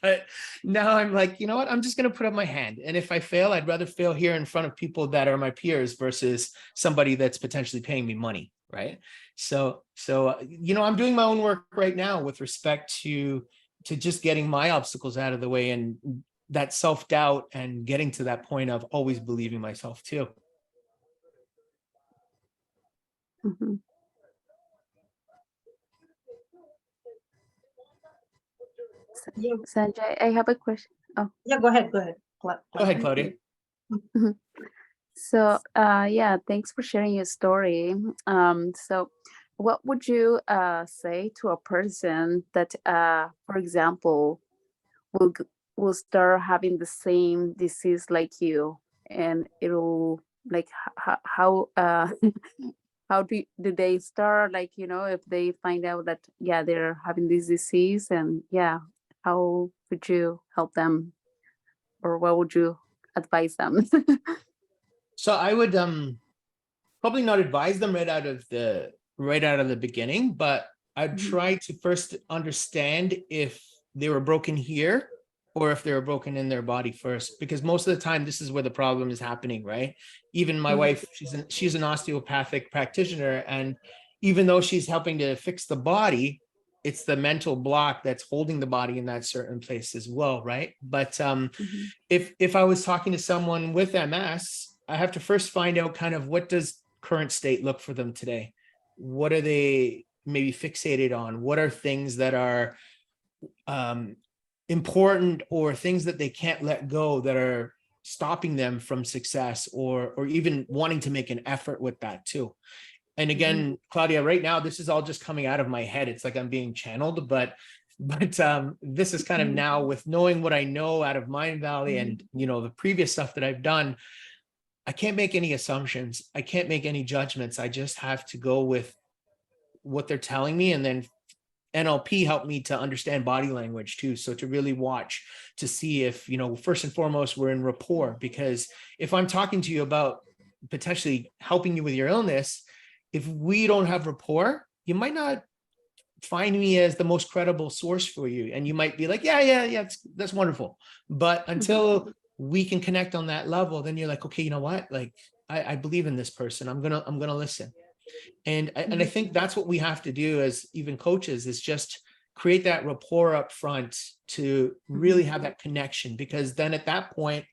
Speaker 2: But now I'm like, you know what? I'm just going to put up my hand. And if I fail, I'd rather fail here in front of people that are my peers versus somebody that's potentially paying me money. Right. So, I'm doing my own work right now with respect to just getting my obstacles out of the way, and that self-doubt, and getting to that point of always believing myself too.
Speaker 6: Mhm.
Speaker 5: Yeah,
Speaker 6: Sanjay, I have a question. Oh,
Speaker 5: yeah, go ahead, go ahead.
Speaker 2: Go ahead, Claudia.
Speaker 6: so yeah, thanks for sharing your story. So what would you say to a person that, for example, will start having the same disease like you, and it'll like how how do they start, like, if they find out that, yeah, they're having this disease, and yeah, how would you help them, or what would you advise them?
Speaker 2: So I would probably not advise them right out of the beginning, but I'd
Speaker 6: Mhm.
Speaker 2: try to first understand if they were broken here or if they were broken in their body first, because most of the time this is where the problem is happening, right? Even my
Speaker 6: Mhm.
Speaker 2: wife, she's an osteopathic practitioner, and even though she's helping to fix the body, it's the mental block that's holding the body in that certain place as well, right? But
Speaker 6: Mhm.
Speaker 2: if I was talking to someone with MS, I have to first find out kind of what does current state look for them today. What are they maybe fixated on? What are things that are important, or things that they can't let go that are stopping them from success, or even wanting to make an effort with that too. And again, Claudia, right now, this is all just coming out of my head. It's like I'm being channeled, but this is kind of now, with knowing what I know out of Mind Valley and, the previous stuff that I've done, I can't make any assumptions. I can't make any judgments. I just have to go with what they're telling me. And then NLP helped me to understand body language too. So to really watch to see if, first and foremost, we're in rapport, because if I'm talking to you about potentially helping you with your illness, if we don't have rapport, you might not find me as the most credible source for you. And you might be like, yeah, that's wonderful. But until we can connect on that level, then you're like, okay, you know what? Like, I believe in this person. I'm gonna listen. And I think that's what we have to do as even coaches, is just create that rapport up front to really have that connection, because then at that point,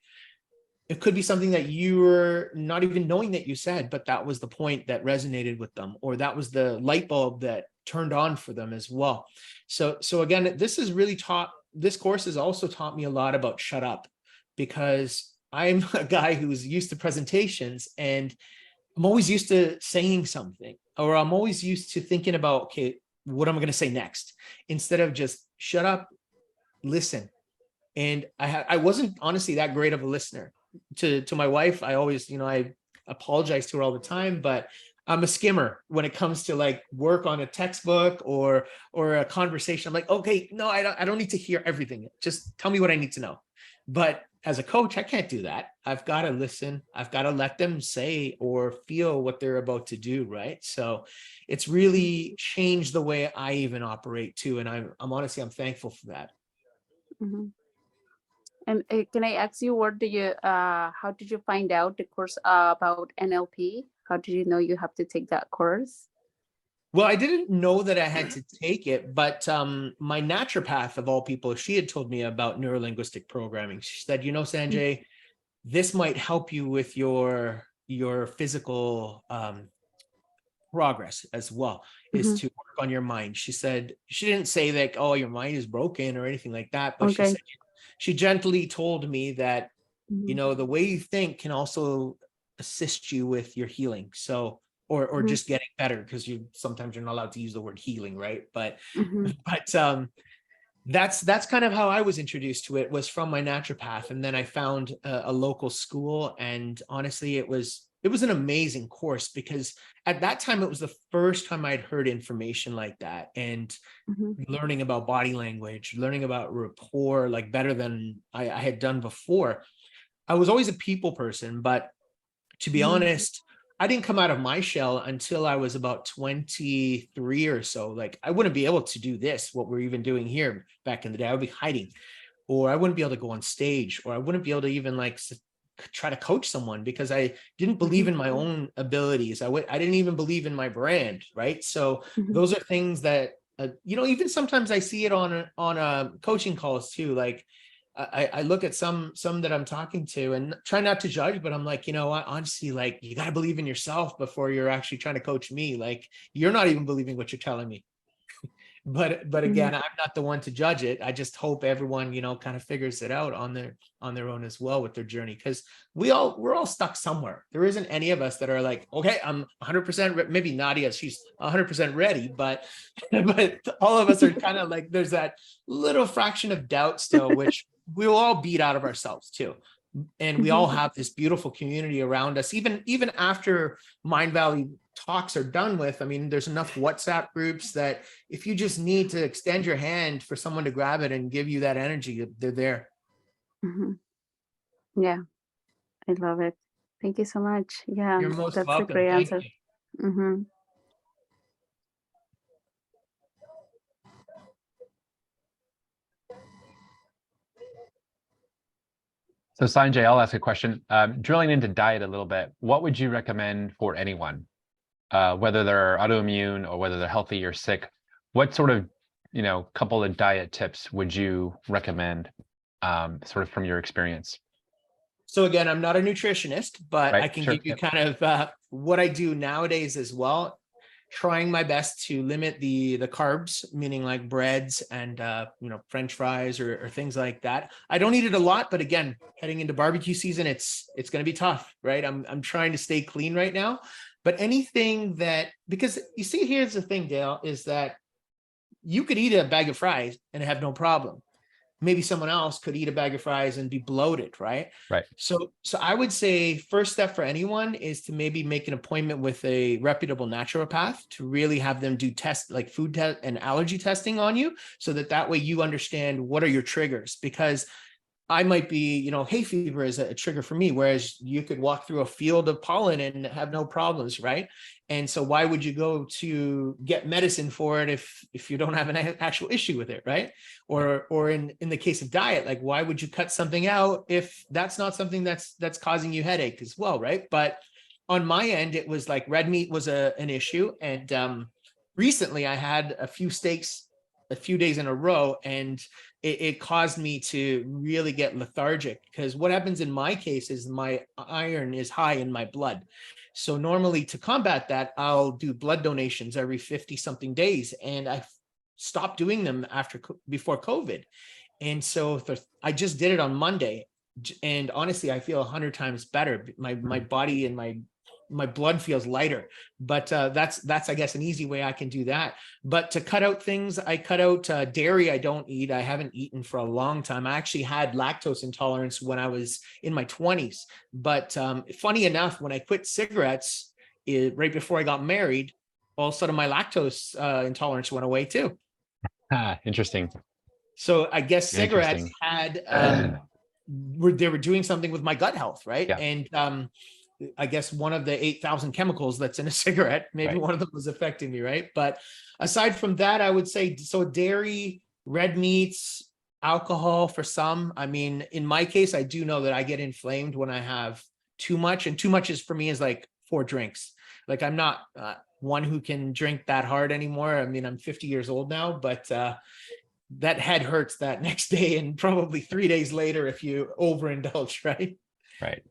Speaker 2: it could be something that you were not even knowing that you said, but that was the point that resonated with them, or that was the light bulb that turned on for them as well. So again, this course has also taught me a lot about shut up, because I'm a guy who's used to presentations, and I'm always used to saying something, or I'm always used to thinking about, okay, what am I going to say next? Instead of just shut up, listen. And I wasn't honestly that great of a listener to my wife. I always, I apologize to her all the time, but I'm a skimmer when it comes to like work on a textbook or a conversation. I'm like, okay, no, I don't need to hear everything. Just tell me what I need to know. But as a coach, I can't do that. I've got to listen. I've got to let them say or feel what they're about to do, right? So it's really changed the way I even operate too. And I'm honestly, I'm thankful for that.
Speaker 6: Mhm. And can I ask you, how did you find out the course about NLP? How did you know you have to take that course?
Speaker 2: Well, I didn't know that I had to take it, but my naturopath of all people, she had told me about neurolinguistic programming. She said, Sanjay, this might help you with your physical progress as well, is to work on your mind. She said, she didn't say that, oh, your mind is broken or anything like that, but
Speaker 6: Okay.
Speaker 2: she gently told me that,
Speaker 6: Mhm.
Speaker 2: the way you think can also assist you with your healing. So, or just getting better, because sometimes you're not allowed to use the word healing, right? But
Speaker 6: Mhm.
Speaker 2: that's kind of how I was introduced to it, was from my naturopath. And then I found a local school, and honestly, it was an amazing course, because at that time, it was the first time I'd heard information like that, and
Speaker 6: Mhm.
Speaker 2: learning about body language, learning about rapport, like better than I had done before. I was always a people person, but to be honest, I didn't come out of my shell until I was about 23 or so. Like I wouldn't be able to do this, what we're even doing here back in the day. I would be hiding, or I wouldn't be able to go on stage, or I wouldn't be able to even like try to coach someone because I didn't believe in my own abilities. I didn't even believe in my brand, right? So those are things that you know, even sometimes I see it on coaching calls too. Like I look at some that I'm talking to and try not to judge, but I'm like, you know what, honestly, like you got to believe in yourself before you're actually trying to coach me. Like you're not even believing what you're telling me. But again, I'm not the one to judge it. I just hope everyone, you know, kind of figures it out on their own as well with their journey, because we're all stuck somewhere. There isn't any of us that are like, okay, I'm 100%. Maybe Nadia, she's 100% ready, but all of us are kind of like, there's that little fraction of doubt still, which we'll all beat out of ourselves too. And we all have this beautiful community around us, even after Mind Valley talks are done with. I mean, there's enough WhatsApp groups that if you just need to extend your hand for someone to grab it and give you that energy, they're there.
Speaker 6: Yeah, I love it. Thank you so much. Yeah,
Speaker 2: You're most
Speaker 6: that's
Speaker 2: welcome.
Speaker 6: a great
Speaker 2: Thank
Speaker 6: answer.
Speaker 2: you.
Speaker 1: So Sanjay, I'll ask a question. Drilling into diet a little bit, what would you recommend for anyone, whether they're autoimmune or whether they're healthy or sick? What sort of, you know, couple of diet tips would you recommend, sort of from your experience?
Speaker 2: So again, I'm not a nutritionist, but
Speaker 1: Right,
Speaker 2: I can
Speaker 1: sure,
Speaker 2: give you
Speaker 1: yep.
Speaker 2: kind of what I do nowadays as well. Trying my best to limit the carbs, meaning like breads and you know, French fries or things like that. I don't eat it a lot, but again, heading into barbecue season, it's going to be tough, right? I'm trying to stay clean right now, but anything that, because you see, here's the thing, Dale, is that you could eat a bag of fries and have no problem. Maybe someone else could eat a bag of fries and be bloated, right?
Speaker 1: Right.
Speaker 2: So I would say first step for anyone is to maybe make an appointment with a reputable naturopath to really have them do tests like food test and allergy testing on you, so that way you understand what are your triggers. Because I might be, you know, hay fever is a trigger for me, whereas you could walk through a field of pollen and have no problems, right? And so why would you go to get medicine for it if you don't have an actual issue with it, right? Or in the case of diet, like why would you cut something out if that's not something that's causing you headache as well, right? But on my end, it was like red meat was an issue, and recently I had a few steaks a few days in a row, and it caused me to really get lethargic, because what happens in my case is my iron is high in my blood. So normally to combat that, I'll do blood donations every 50 something days. And I stopped doing them before COVID. And so I just did it on Monday. And honestly, I feel 100 times better. My body and my blood feels lighter. But that's I guess an easy way I can do that. But to cut out things, I cut out dairy. I don't eat. I haven't eaten for a long time. I actually had lactose intolerance when I was in my 20s. But funny enough, when I quit cigarettes right before I got married, all of a sudden my lactose intolerance went away too.
Speaker 1: Interesting.
Speaker 2: So I guess cigarettes had they were doing something with my gut health, right?
Speaker 1: Yeah.
Speaker 2: And I guess one of the 8,000 chemicals that's in a cigarette, maybe
Speaker 1: Right.
Speaker 2: one of them was affecting me, right? But aside from that, I would say, so dairy, red meats, alcohol for some. I mean, in my case, I do know that I get inflamed when I have too much, and too much is for me is like 4 drinks. Like I'm not one who can drink that hard anymore. I mean, I'm 50 years old now, but that head hurts that next day and probably 3 days later if you overindulge, right?
Speaker 1: Right.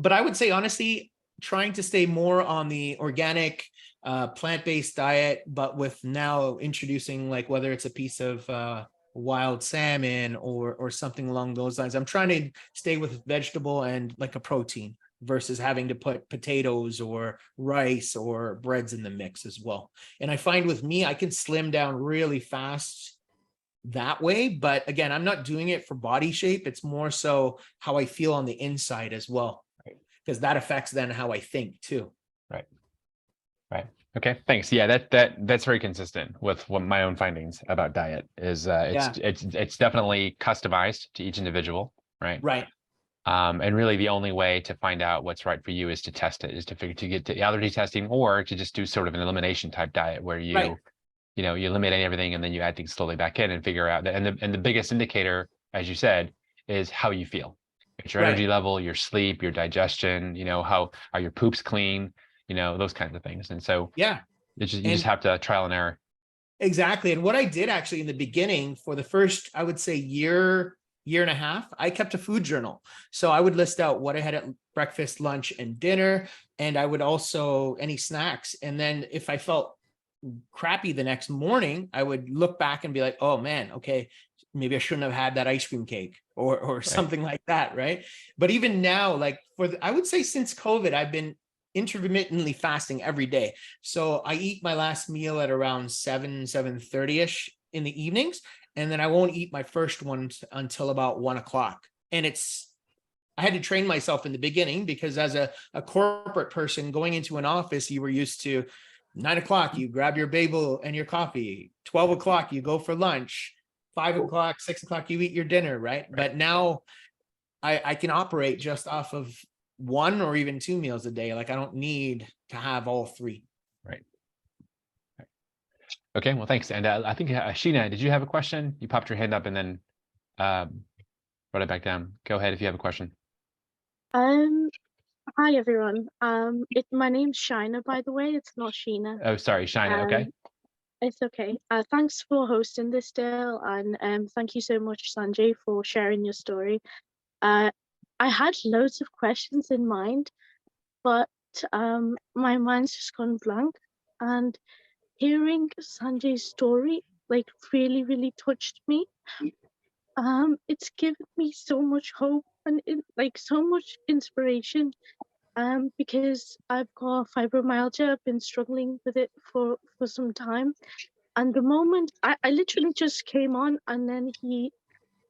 Speaker 2: But I would say, honestly, trying to stay more on the organic, plant-based diet, but with now introducing, like, whether it's a piece of wild salmon or something along those lines. I'm trying to stay with vegetable and like a protein versus having to put potatoes or rice or breads in the mix as well. And I find with me, I can slim down really fast that way. But again, I'm not doing it for body shape. It's more so how I feel on the inside as well, because that affects then how I think too.
Speaker 1: Right. Right. Okay. Thanks. Yeah, that's very consistent with what my own findings about diet is. It's definitely customized to each individual. Right.
Speaker 2: Right.
Speaker 1: And really the only way to find out what's right for you is to test it, is to get to allergy testing, or to just do sort of an elimination type diet where you,
Speaker 2: Right.
Speaker 1: you eliminate everything and then you add things slowly back in and figure out that. And the biggest indicator, as you said, is how you feel. It's your energy
Speaker 2: Right.
Speaker 1: level, your sleep, your digestion, how are your poops clean, those kinds of things. And so
Speaker 2: Yeah.
Speaker 1: you just
Speaker 2: And
Speaker 1: have to trial and error.
Speaker 2: exactly. And what I did actually in the beginning for the first, I would say year and a half, I kept a food journal. So I would list out what I had at breakfast, lunch, and dinner. And I would also any snacks. And then if I felt crappy the next morning, I would look back and be like, oh man, okay, maybe I shouldn't have had that ice cream cake or something like that. Right. But even now, like I would say since COVID, I've been intermittently fasting every day. So I eat my last meal at around 7:30ish in the evenings. And then I won't eat my first one until about 1 o'clock. And I had to train myself in the beginning because as a corporate person going into an office, you were used to 9 o'clock, you grab your bagel and your coffee. 12 o'clock, you go for lunch. 5 o'clock, 6 o'clock, you eat your dinner, right? But now I can operate just off of 1 or even 2 meals a day. Like I don't need to have all 3.
Speaker 1: Right. Okay, well, thanks. And I think Sheena, did you have a question? You popped your hand up and then brought it back down. Go ahead if you have a question.
Speaker 7: Hi everyone. My name's Shina, by the way. It's not Sheena.
Speaker 1: Oh, sorry, Sheena. Okay.
Speaker 7: It's okay. Thanks for hosting this, Dale, and thank you so much, Sanjay, for sharing your story. I had loads of questions in mind, but my mind's just gone blank. And hearing Sanjay's story, like, really, really touched me. It's given me so much hope and so much inspiration. Because I've got fibromyalgia. I've been struggling with it for some time. And the moment I literally just came on, and then he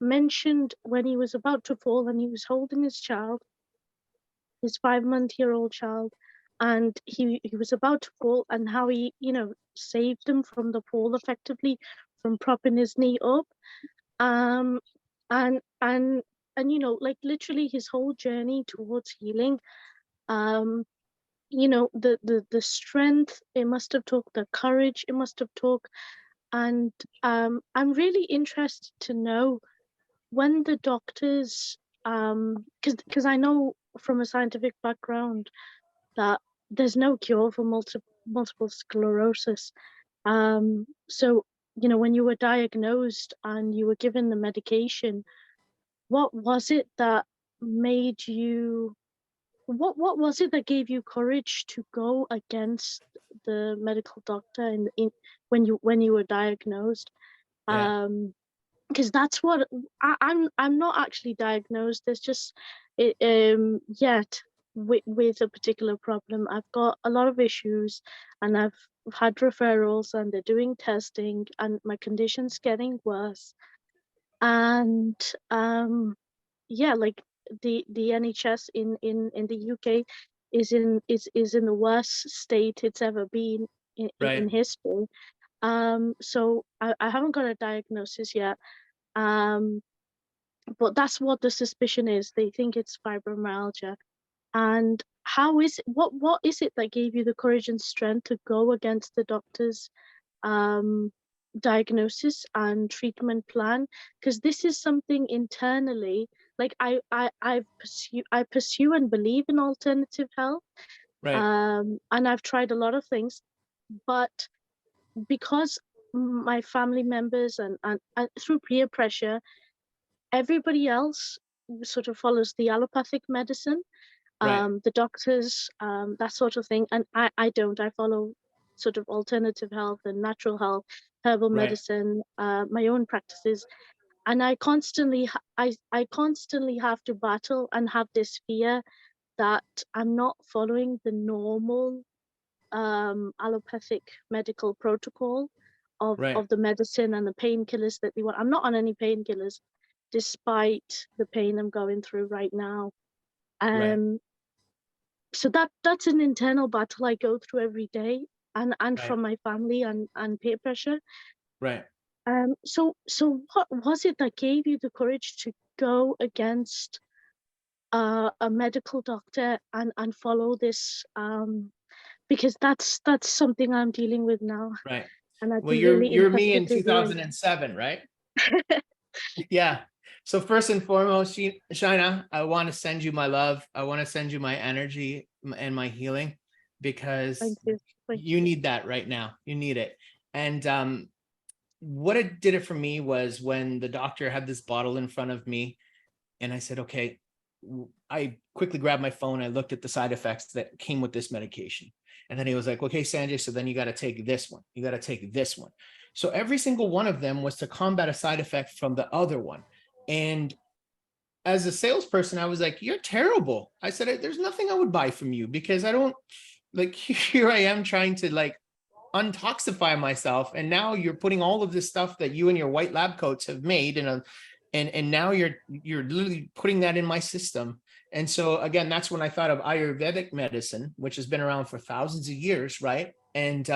Speaker 7: mentioned when he was about to fall and he was holding his child, his 5-month-old child, and he was about to fall, and how he, saved him from the fall effectively, from propping his knee up. And like literally his whole journey towards healing. The strength it must have took, the courage it must have took. And I'm really interested to know when the doctors, because I know from a scientific background that there's no cure for multiple sclerosis. So when you were diagnosed and you were given the medication, what was it that made you what was it that gave you courage to go against the medical doctor when you were diagnosed?
Speaker 2: Yeah.
Speaker 7: Because that's what I'm not actually diagnosed. There's just yet with a particular problem. I've got a lot of issues, and I've had referrals, and they're doing testing, and my condition's getting worse. And yeah, like the NHS in the UK is in the worst state it's ever been in history. So I haven't got a diagnosis yet. But that's what the suspicion is. They think it's fibromyalgia. And how is it, what is it that gave you the courage and strength to go against the doctor's diagnosis and treatment plan? Because this is something internally, like I pursue and believe in alternative health. And I've tried a lot of things, but because my family members and through peer pressure, everybody else sort of follows the allopathic medicine, the doctors, that sort of thing, and I don't. I follow sort of alternative health and natural health, herbal medicine, my own practices. And I constantly have to battle and have this fear that I'm not following the normal allopathic medical protocol of the medicine and the painkillers that they want. I'm not on any painkillers, despite the pain I'm going through right now. So that's an internal battle I go through every day, and from my family and peer pressure. So what was it that gave you the courage to go against a medical doctor and follow this, because that's something I'm dealing with now,
Speaker 2: Right.
Speaker 7: and I'd
Speaker 2: Well,
Speaker 7: be
Speaker 2: you're
Speaker 7: really
Speaker 2: me in
Speaker 7: interested to hear.
Speaker 2: 2007, right? Yeah. So first and foremost, Shaina, I want to send you my love. I want to send you my energy and my healing, because
Speaker 7: Thank you.
Speaker 2: you need that right now. You need it. And what it did it for me was when the doctor had this bottle in front of me, and I said, okay, I quickly grabbed my phone. I looked at the side effects that came with this medication. And then he was like, okay, Sanjay, so then you got to take this one. You got to take this one. So every single one of them was to combat a side effect from the other one. And as a salesperson, I was like, you're terrible. I said, there's nothing I would buy from you, because I don't, like, here I am trying to like untoxify myself, and now you're putting all of this stuff that you and your white lab coats have made and now you're literally putting that in my system. And so again, that's when I thought of Ayurvedic medicine, which has been around for thousands of years, right? And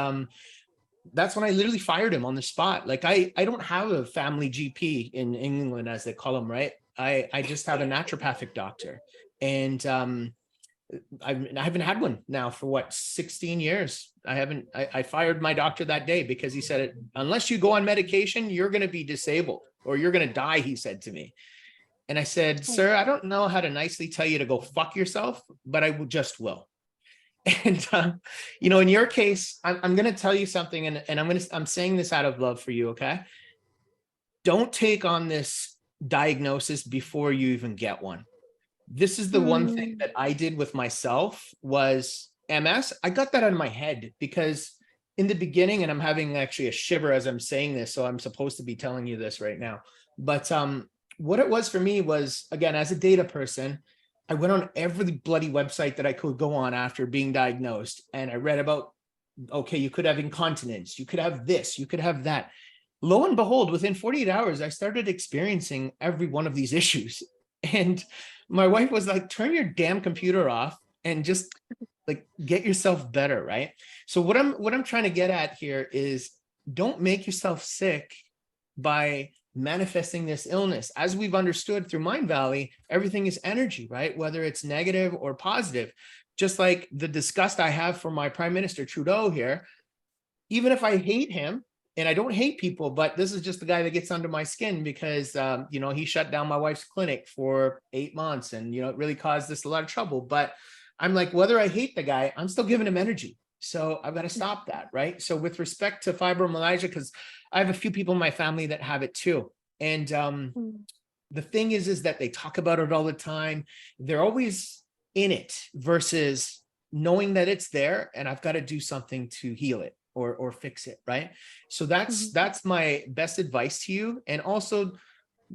Speaker 2: that's when I literally fired him on the spot. Like I don't have a family GP in England, as they call them, right? I just have a naturopathic doctor, and I haven't had one now for what, 16 years. I fired my doctor that day because he said, unless you go on medication, you're going to be disabled or you're going to die, he said to me. And I said, sir, I don't know how to nicely tell you to go fuck yourself, but I just will. And, you know, in your case, I'm going to tell you something, and I'm saying this out of love for you. Okay. Don't take on this diagnosis before you even get one. This is the one thing that I did with myself was MS. I got that out of my head because in the beginning, and I'm having actually a shiver as I'm saying this, so I'm supposed to be telling you this right now. But what it was for me was, again, as a data person, I went on every bloody website that I could go on after being diagnosed. And I read about, okay, you could have incontinence, you could have this, you could have that. Lo and behold, within 48 hours, I started experiencing every one of these issues. And my wife was like, turn your damn computer off and just like get yourself better, right? So what I'm trying to get at here is, don't make yourself sick by manifesting this illness. As we've understood through Mind Valley, everything is energy, right? Whether it's negative or positive. Just like the disgust I have for my Prime Minister Trudeau here, even if I hate him, and I don't hate people, but this is just the guy that gets under my skin because, you know, he shut down my wife's clinic for 8 months, and, you know, it really caused us a lot of trouble. But I'm like, whether I hate the guy, I'm still giving him energy. So I've got to stop that, right? So with respect to fibromyalgia, because I have a few people in my family that have it too. And the thing is that they talk about it all the time. They're always in it versus knowing that it's there and I've got to do something to heal it or fix it, right? So that's my best advice to you. And also,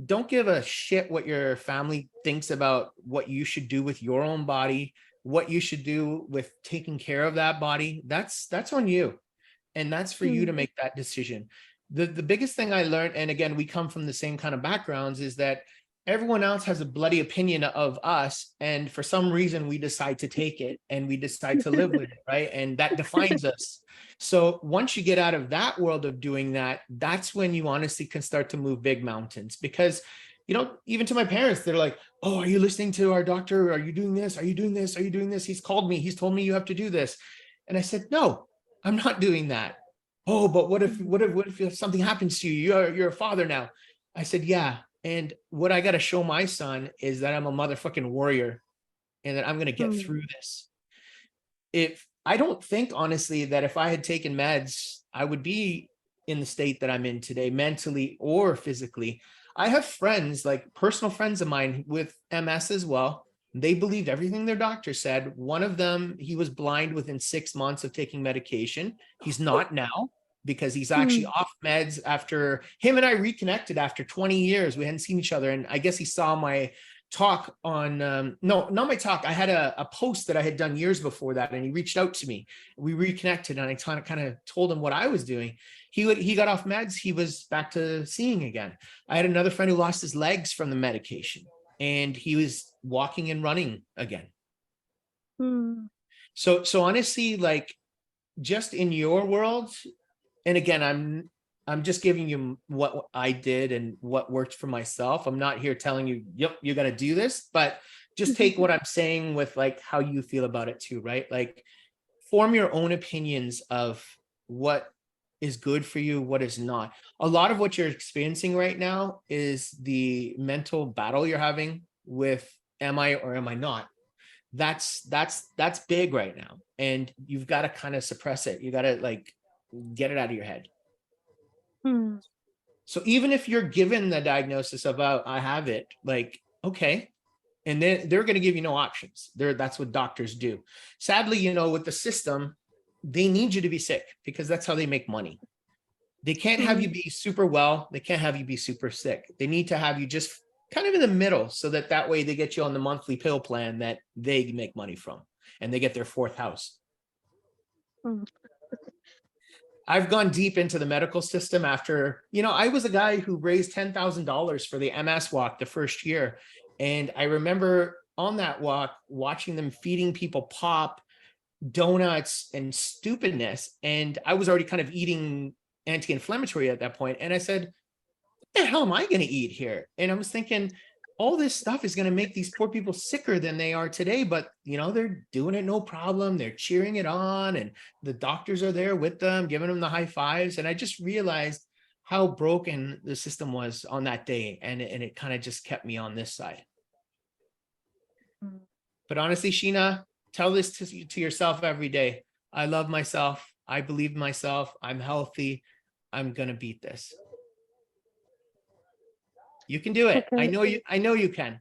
Speaker 2: don't give a shit what your family thinks about what you should do with your own body, what you should do with taking care of that body. That's on you. And that's for you to make that decision. The biggest thing I learned, and again, we come from the same kind of backgrounds, is that everyone else has a bloody opinion of us. And for some reason, we decide to take it and we decide to live with it, right? And that defines us. So once you get out of that world of doing that, that's when you honestly can start to move big mountains. Because, you know, even to my parents, they're like, oh, are you listening to our doctor? Are you doing this? Are you doing this? Are you doing this? He's called me. He's told me you have to do this. And I said, no, I'm not doing that. Oh, but what if something happens to you? You're a father now. I said, yeah. And what I got to show my son is that I'm a motherfucking warrior and that I'm going to get through this. I don't think, honestly, that if I had taken meds, I would be in the state that I'm in today, mentally or physically. I have friends, like personal friends of mine with MS as well. They believed everything their doctor said. One of them, he was blind within 6 months of taking medication. He's not now because he's actually off meds after him and I reconnected after 20 years. We hadn't seen each other. And I guess he saw my talk on, no, not my talk. I had a post that I had done years before that. And he reached out to me. We reconnected and I kind of told him what I was doing. He got off meds. He was back to seeing again. I had another friend who lost his legs from the medication and he was walking and running again. So honestly, like just in your world, and again, I'm just giving you what I did and what worked for myself. I'm not here telling you, yep, you're going to do this, but just take what I'm saying with like how you feel about it too, right? Like form your own opinions of what is good for you, what is not. A lot of what you're experiencing right now is the mental battle you're having with am I or am I not? That's big right now. And you've got to kind of suppress it. You got to like get it out of your head. So even if you're given the diagnosis of I have it, like, okay. And then they're going to give you no options. That's what doctors do. Sadly, you know, with the system, they need you to be sick because that's how they make money. They can't have you be super well. They can't have you be super sick. They need to have you just kind of in the middle so that way they get you on the monthly pill plan that they make money from and they get their fourth house. I've gone deep into the medical system after, you know, I was a guy who raised $10,000 for the MS walk the first year. And I remember on that walk, watching them feeding people pop, donuts, and stupidness. And I was already kind of eating anti-inflammatory at that point. And I said, what the hell am I going to eat here? And I was thinking, all this stuff is going to make these poor people sicker than they are today. But, you know, they're doing it no problem. They're cheering it on. And the doctors are there with them, giving them the high fives. And I just realized how broken the system was on that day. And it kind of just kept me on this side. But honestly, Sheena, tell this to yourself every day. I love myself. I believe in myself. I'm healthy. I'm going to beat this. You can do it.
Speaker 7: Okay.
Speaker 2: I know you can.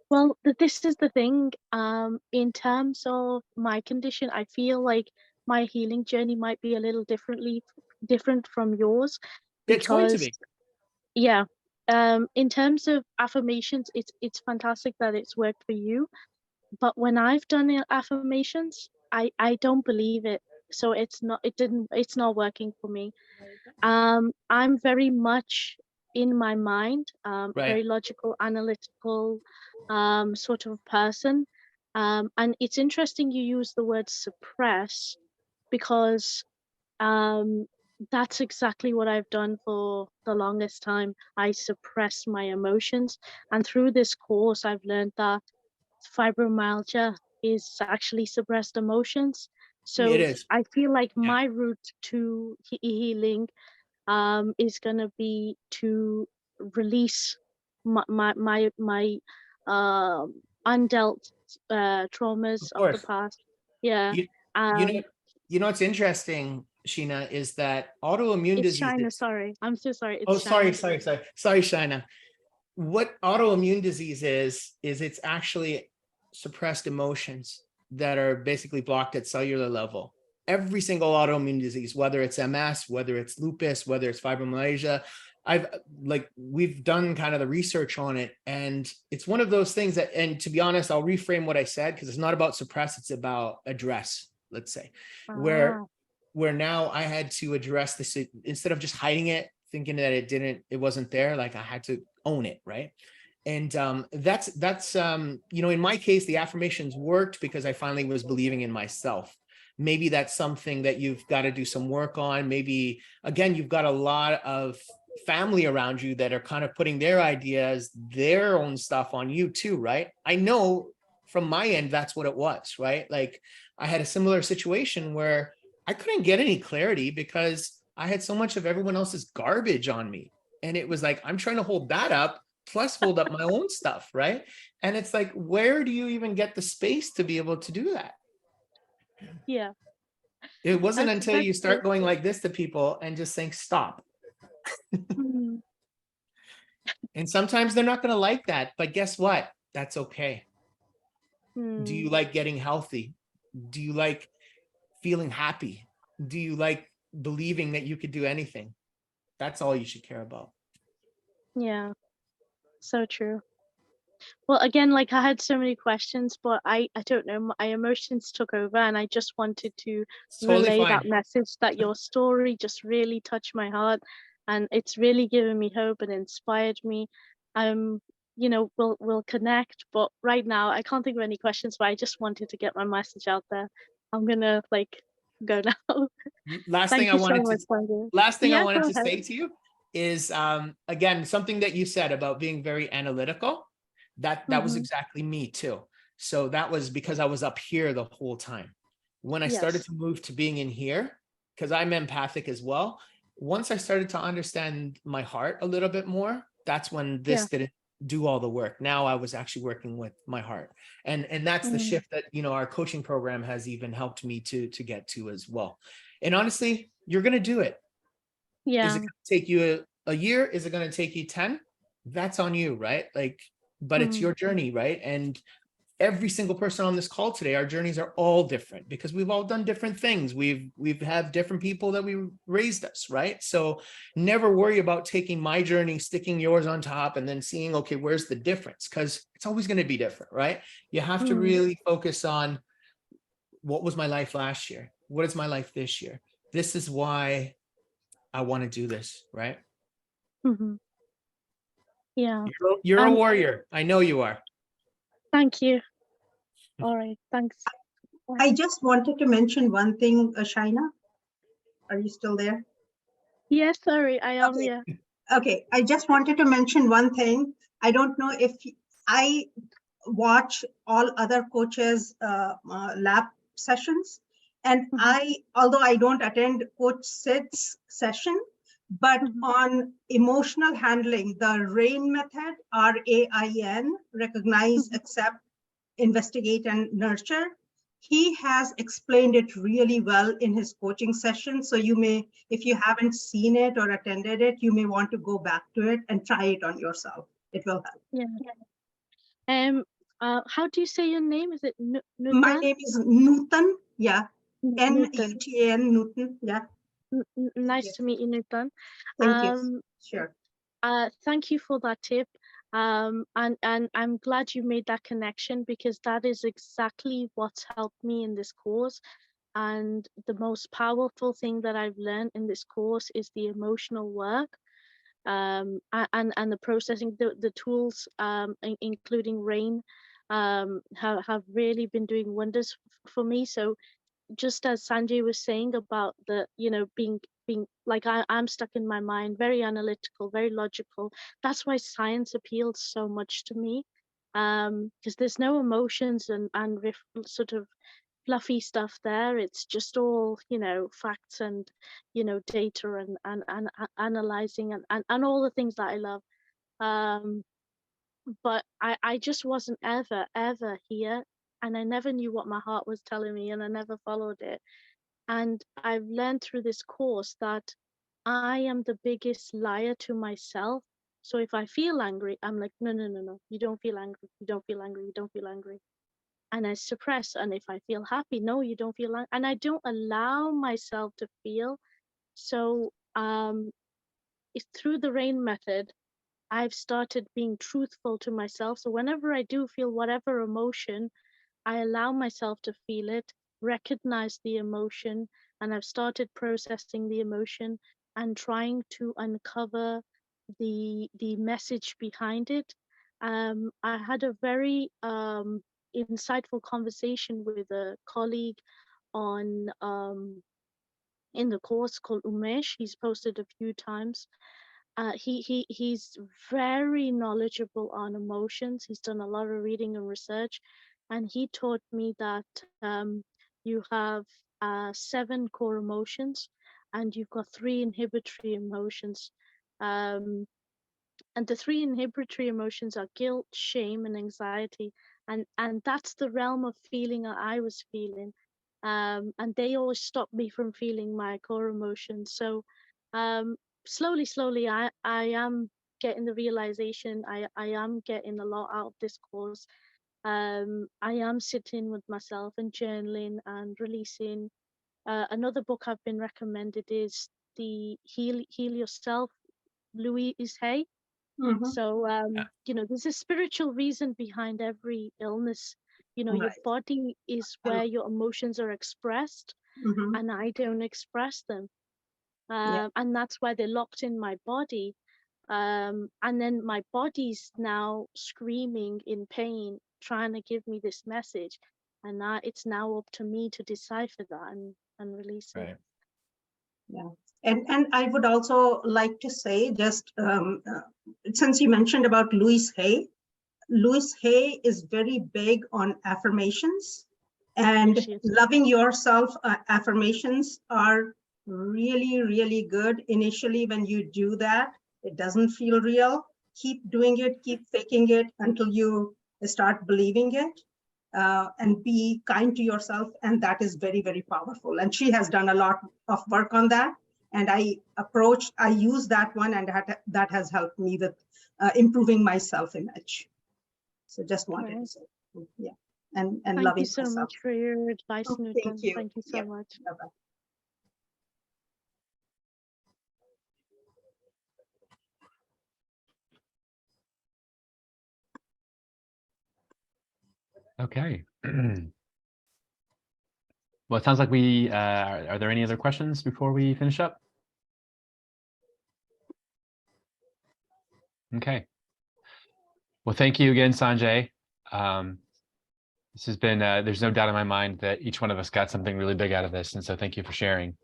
Speaker 7: Well, this is the thing. In terms of my condition, I feel like my healing journey might be a little different from yours.
Speaker 2: It's going to be.
Speaker 7: Yeah. In terms of affirmations, it's fantastic that it's worked for you. But when I've done affirmations, I don't believe it. So it's not working for me. I'm very much in my mind, very logical, analytical sort of person. And it's interesting you use the word suppress because that's exactly what I've done for the longest time. I suppress my emotions. And through this course, I've learned that fibromyalgia is actually suppressed emotions. So
Speaker 2: it is.
Speaker 7: I feel like my route to healing is gonna be to release my undealt traumas of the past. Yeah.
Speaker 2: You know what's interesting, Sheena, is that autoimmune disease.
Speaker 7: China, sorry. I'm so sorry.
Speaker 2: It's sorry, Sheena. What autoimmune disease is it's actually suppressed emotions that are basically blocked at cellular level. Every single autoimmune disease, whether it's MS, whether it's lupus, whether it's fibromyalgia, we've done kind of the research on it. And it's one of those things that, and to be honest, I'll reframe what I said, because it's not about suppress, it's about address, let's say, where now I had to address this instead of just hiding it, thinking that it wasn't there. Like I had to own it. Right. And that's you know, in my case, the affirmations worked because I finally was believing in myself. Maybe that's something that you've got to do some work on. Maybe, again, you've got a lot of family around you that are kind of putting their ideas, their own stuff on you too, right? I know from my end, that's what it was, right? Like I had a similar situation where I couldn't get any clarity because I had so much of everyone else's garbage on me. And it was like, I'm trying to hold that up, plus hold up my own stuff, right? And it's like, where do you even get the space to be able to do that?
Speaker 7: Yeah.
Speaker 2: It wasn't until you start going like this to people and just saying, stop. And sometimes they're not going to like that, but guess what? That's okay. Do you like getting healthy? Do you like feeling happy? Do you like believing that you could do anything? That's all you should care about.
Speaker 7: Yeah, so true. Well, again, like I had so many questions, but I don't know, my emotions took over, and I just wanted to relay that message that your story just really touched my heart, and it's really given me hope and inspired me. You know, we'll connect, but right now I can't think of any questions, but I just wanted to get my message out there. I'm gonna go now.
Speaker 2: Last thing I wanted to say to you is again, something that you said about being very analytical. That was exactly me too. So that was because I was up here the whole time. When I started to move to being in here, because I'm empathic as well, once I started to understand my heart a little bit more, that's when this didn't do all the work. Now I was actually working with my heart. And that's the shift that, you know, our coaching program has even helped me to get to as well. And honestly, you're going to do it.
Speaker 7: Yeah.
Speaker 2: Is it going to take you a year? Is it going to take you 10? That's on you, right? Like, but it's your journey, right? And every single person on this call today, our journeys are all different because we've all done different things. We've had different people that we raised us, right? So never worry about taking my journey, sticking yours on top, and then seeing, okay, where's the difference? Because it's always going to be different, right? You have to really focus on what was my life last year? What is my life this year? This is why I want to do this, right?
Speaker 7: Yeah.
Speaker 2: You're a warrior. I know you are.
Speaker 7: Thank you. All right. Thanks.
Speaker 5: I just wanted to mention one thing, Shaina. Are you still there?
Speaker 7: Yes, sorry, I am.
Speaker 5: Okay.
Speaker 7: Yeah.
Speaker 5: Okay, I just wanted to mention one thing. I don't know if I watch all other coaches' lab sessions, and although I don't attend Coach Sid's session, but on emotional handling, the RAIN method, RAIN, recognize, accept, investigate, and nurture. He has explained it really well in his coaching session. So you may, if you haven't seen it or attended it, you may want to go back to it and try it on yourself. It will help.
Speaker 7: Yeah. How do you say your name? Is it Nutan?
Speaker 5: My name is Nutan. Yeah.
Speaker 7: Nutan.
Speaker 5: Nutan, Nutan. Yeah.
Speaker 7: Nice to meet you, Nutan.
Speaker 5: Thank you. Sure.
Speaker 7: Thank you for that tip. And I'm glad you made that connection because that is exactly what's helped me in this course. And the most powerful thing that I've learned in this course is the emotional work, and the processing, the tools, including RAIN, have really been doing wonders for me. So just as Sanjay was saying about the, being like I'm stuck in my mind, very analytical, very logical. That's why science appeals so much to me, because there's no emotions and sort of fluffy stuff there. It's just all, facts and, data and analyzing and all the things that I love. But I just wasn't ever here, and I never knew what my heart was telling me, and I never followed it. And I've learned through this course that I am the biggest liar to myself. So if I feel angry, I'm like, no, you don't feel angry, you don't feel angry, you don't feel angry. And I suppress. And if I feel happy, no, you don't feel angry. And I don't allow myself to feel. So it's through the RAIN method, I've started being truthful to myself. So whenever I do feel whatever emotion, I allow myself to feel it, recognize the emotion, and I've started processing the emotion and trying to uncover the message behind it. I had a very insightful conversation with a colleague on in the course called Umesh. He's posted a few times. He's very knowledgeable on emotions. He's done a lot of reading and research, and he taught me that you have 7 core emotions, and you've got 3 inhibitory emotions. And the 3 inhibitory emotions are guilt, shame, and anxiety. And that's the realm of feeling that I was feeling. And they always stop me from feeling my core emotions. So slowly, I am getting the realization. I am getting a lot out of this course. I am sitting with myself and journaling and releasing. Another book I've been recommended is the Heal Yourself, Louise Hay. So, there's a spiritual reason behind every illness. Your body is where your emotions are expressed, and I don't express them. And that's why they're locked in my body. And then my body's now screaming in pain, trying to give me this message. And it's now up to me to decipher that and release it.
Speaker 5: Yeah. And I would also like to say, just since you mentioned about Louise Hay, Louise Hay is very big on affirmations, and
Speaker 7: Yes, she is.
Speaker 5: loving yourself affirmations are really, really good. Initially, when you do that, it doesn't feel real. Keep doing it, keep faking it until you start believing it, and be kind to yourself. And that is very, very powerful. And she has done a lot of work on that. And I use that one, and that has helped me with improving my self-image. So just wanted to say, yeah, and
Speaker 7: Thank you
Speaker 5: loving
Speaker 7: so
Speaker 5: myself.
Speaker 7: much for your advice
Speaker 5: Oh,
Speaker 7: and
Speaker 5: thank
Speaker 7: advice.
Speaker 5: you.
Speaker 7: Thank you so
Speaker 5: Yep.
Speaker 7: much.
Speaker 5: Bye-bye.
Speaker 1: Okay. Well, it sounds like we are there any other questions before we finish up? Okay. Well, thank you again, Sanjay. This has been, there's no doubt in my mind that each one of us got something really big out of this. And so thank you for sharing.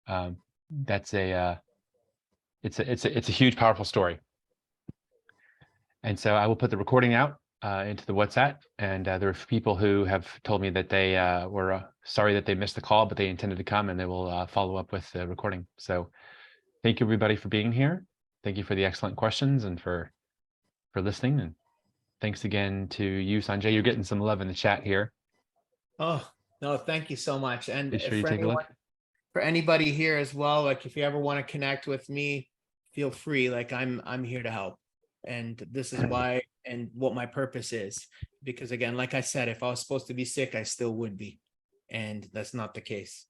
Speaker 1: That's it's a huge, powerful story. And so I will put the recording out into the WhatsApp. And there are people who have told me that they were sorry that they missed the call, but they intended to come, and they will follow up with the recording. So thank you, everybody, for being here. Thank you for the excellent questions and for listening. And thanks again to you, Sanjay. You're getting some love in the chat here.
Speaker 2: Oh, no, thank you so much. And
Speaker 1: Be sure you
Speaker 2: for
Speaker 1: take a
Speaker 2: anyone,
Speaker 1: look.
Speaker 2: for anybody here as well, like if you ever want to connect with me, feel free. Like I'm here to help. And this is why and what my purpose is. Because again, like I said, if I was supposed to be sick, I still would be. And that's not the case.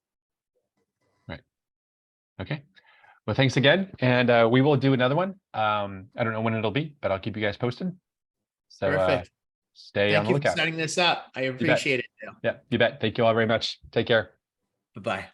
Speaker 1: Right. Okay. Well, thanks again. And we will do another one. I don't know when it'll be, but I'll keep you guys posted. So
Speaker 2: Perfect.
Speaker 1: stay on
Speaker 2: Thank
Speaker 1: the
Speaker 2: you for
Speaker 1: lookout.
Speaker 2: setting this up. I appreciate it.
Speaker 1: Yeah, you bet. Thank you all very much. Take care.
Speaker 2: Bye-bye.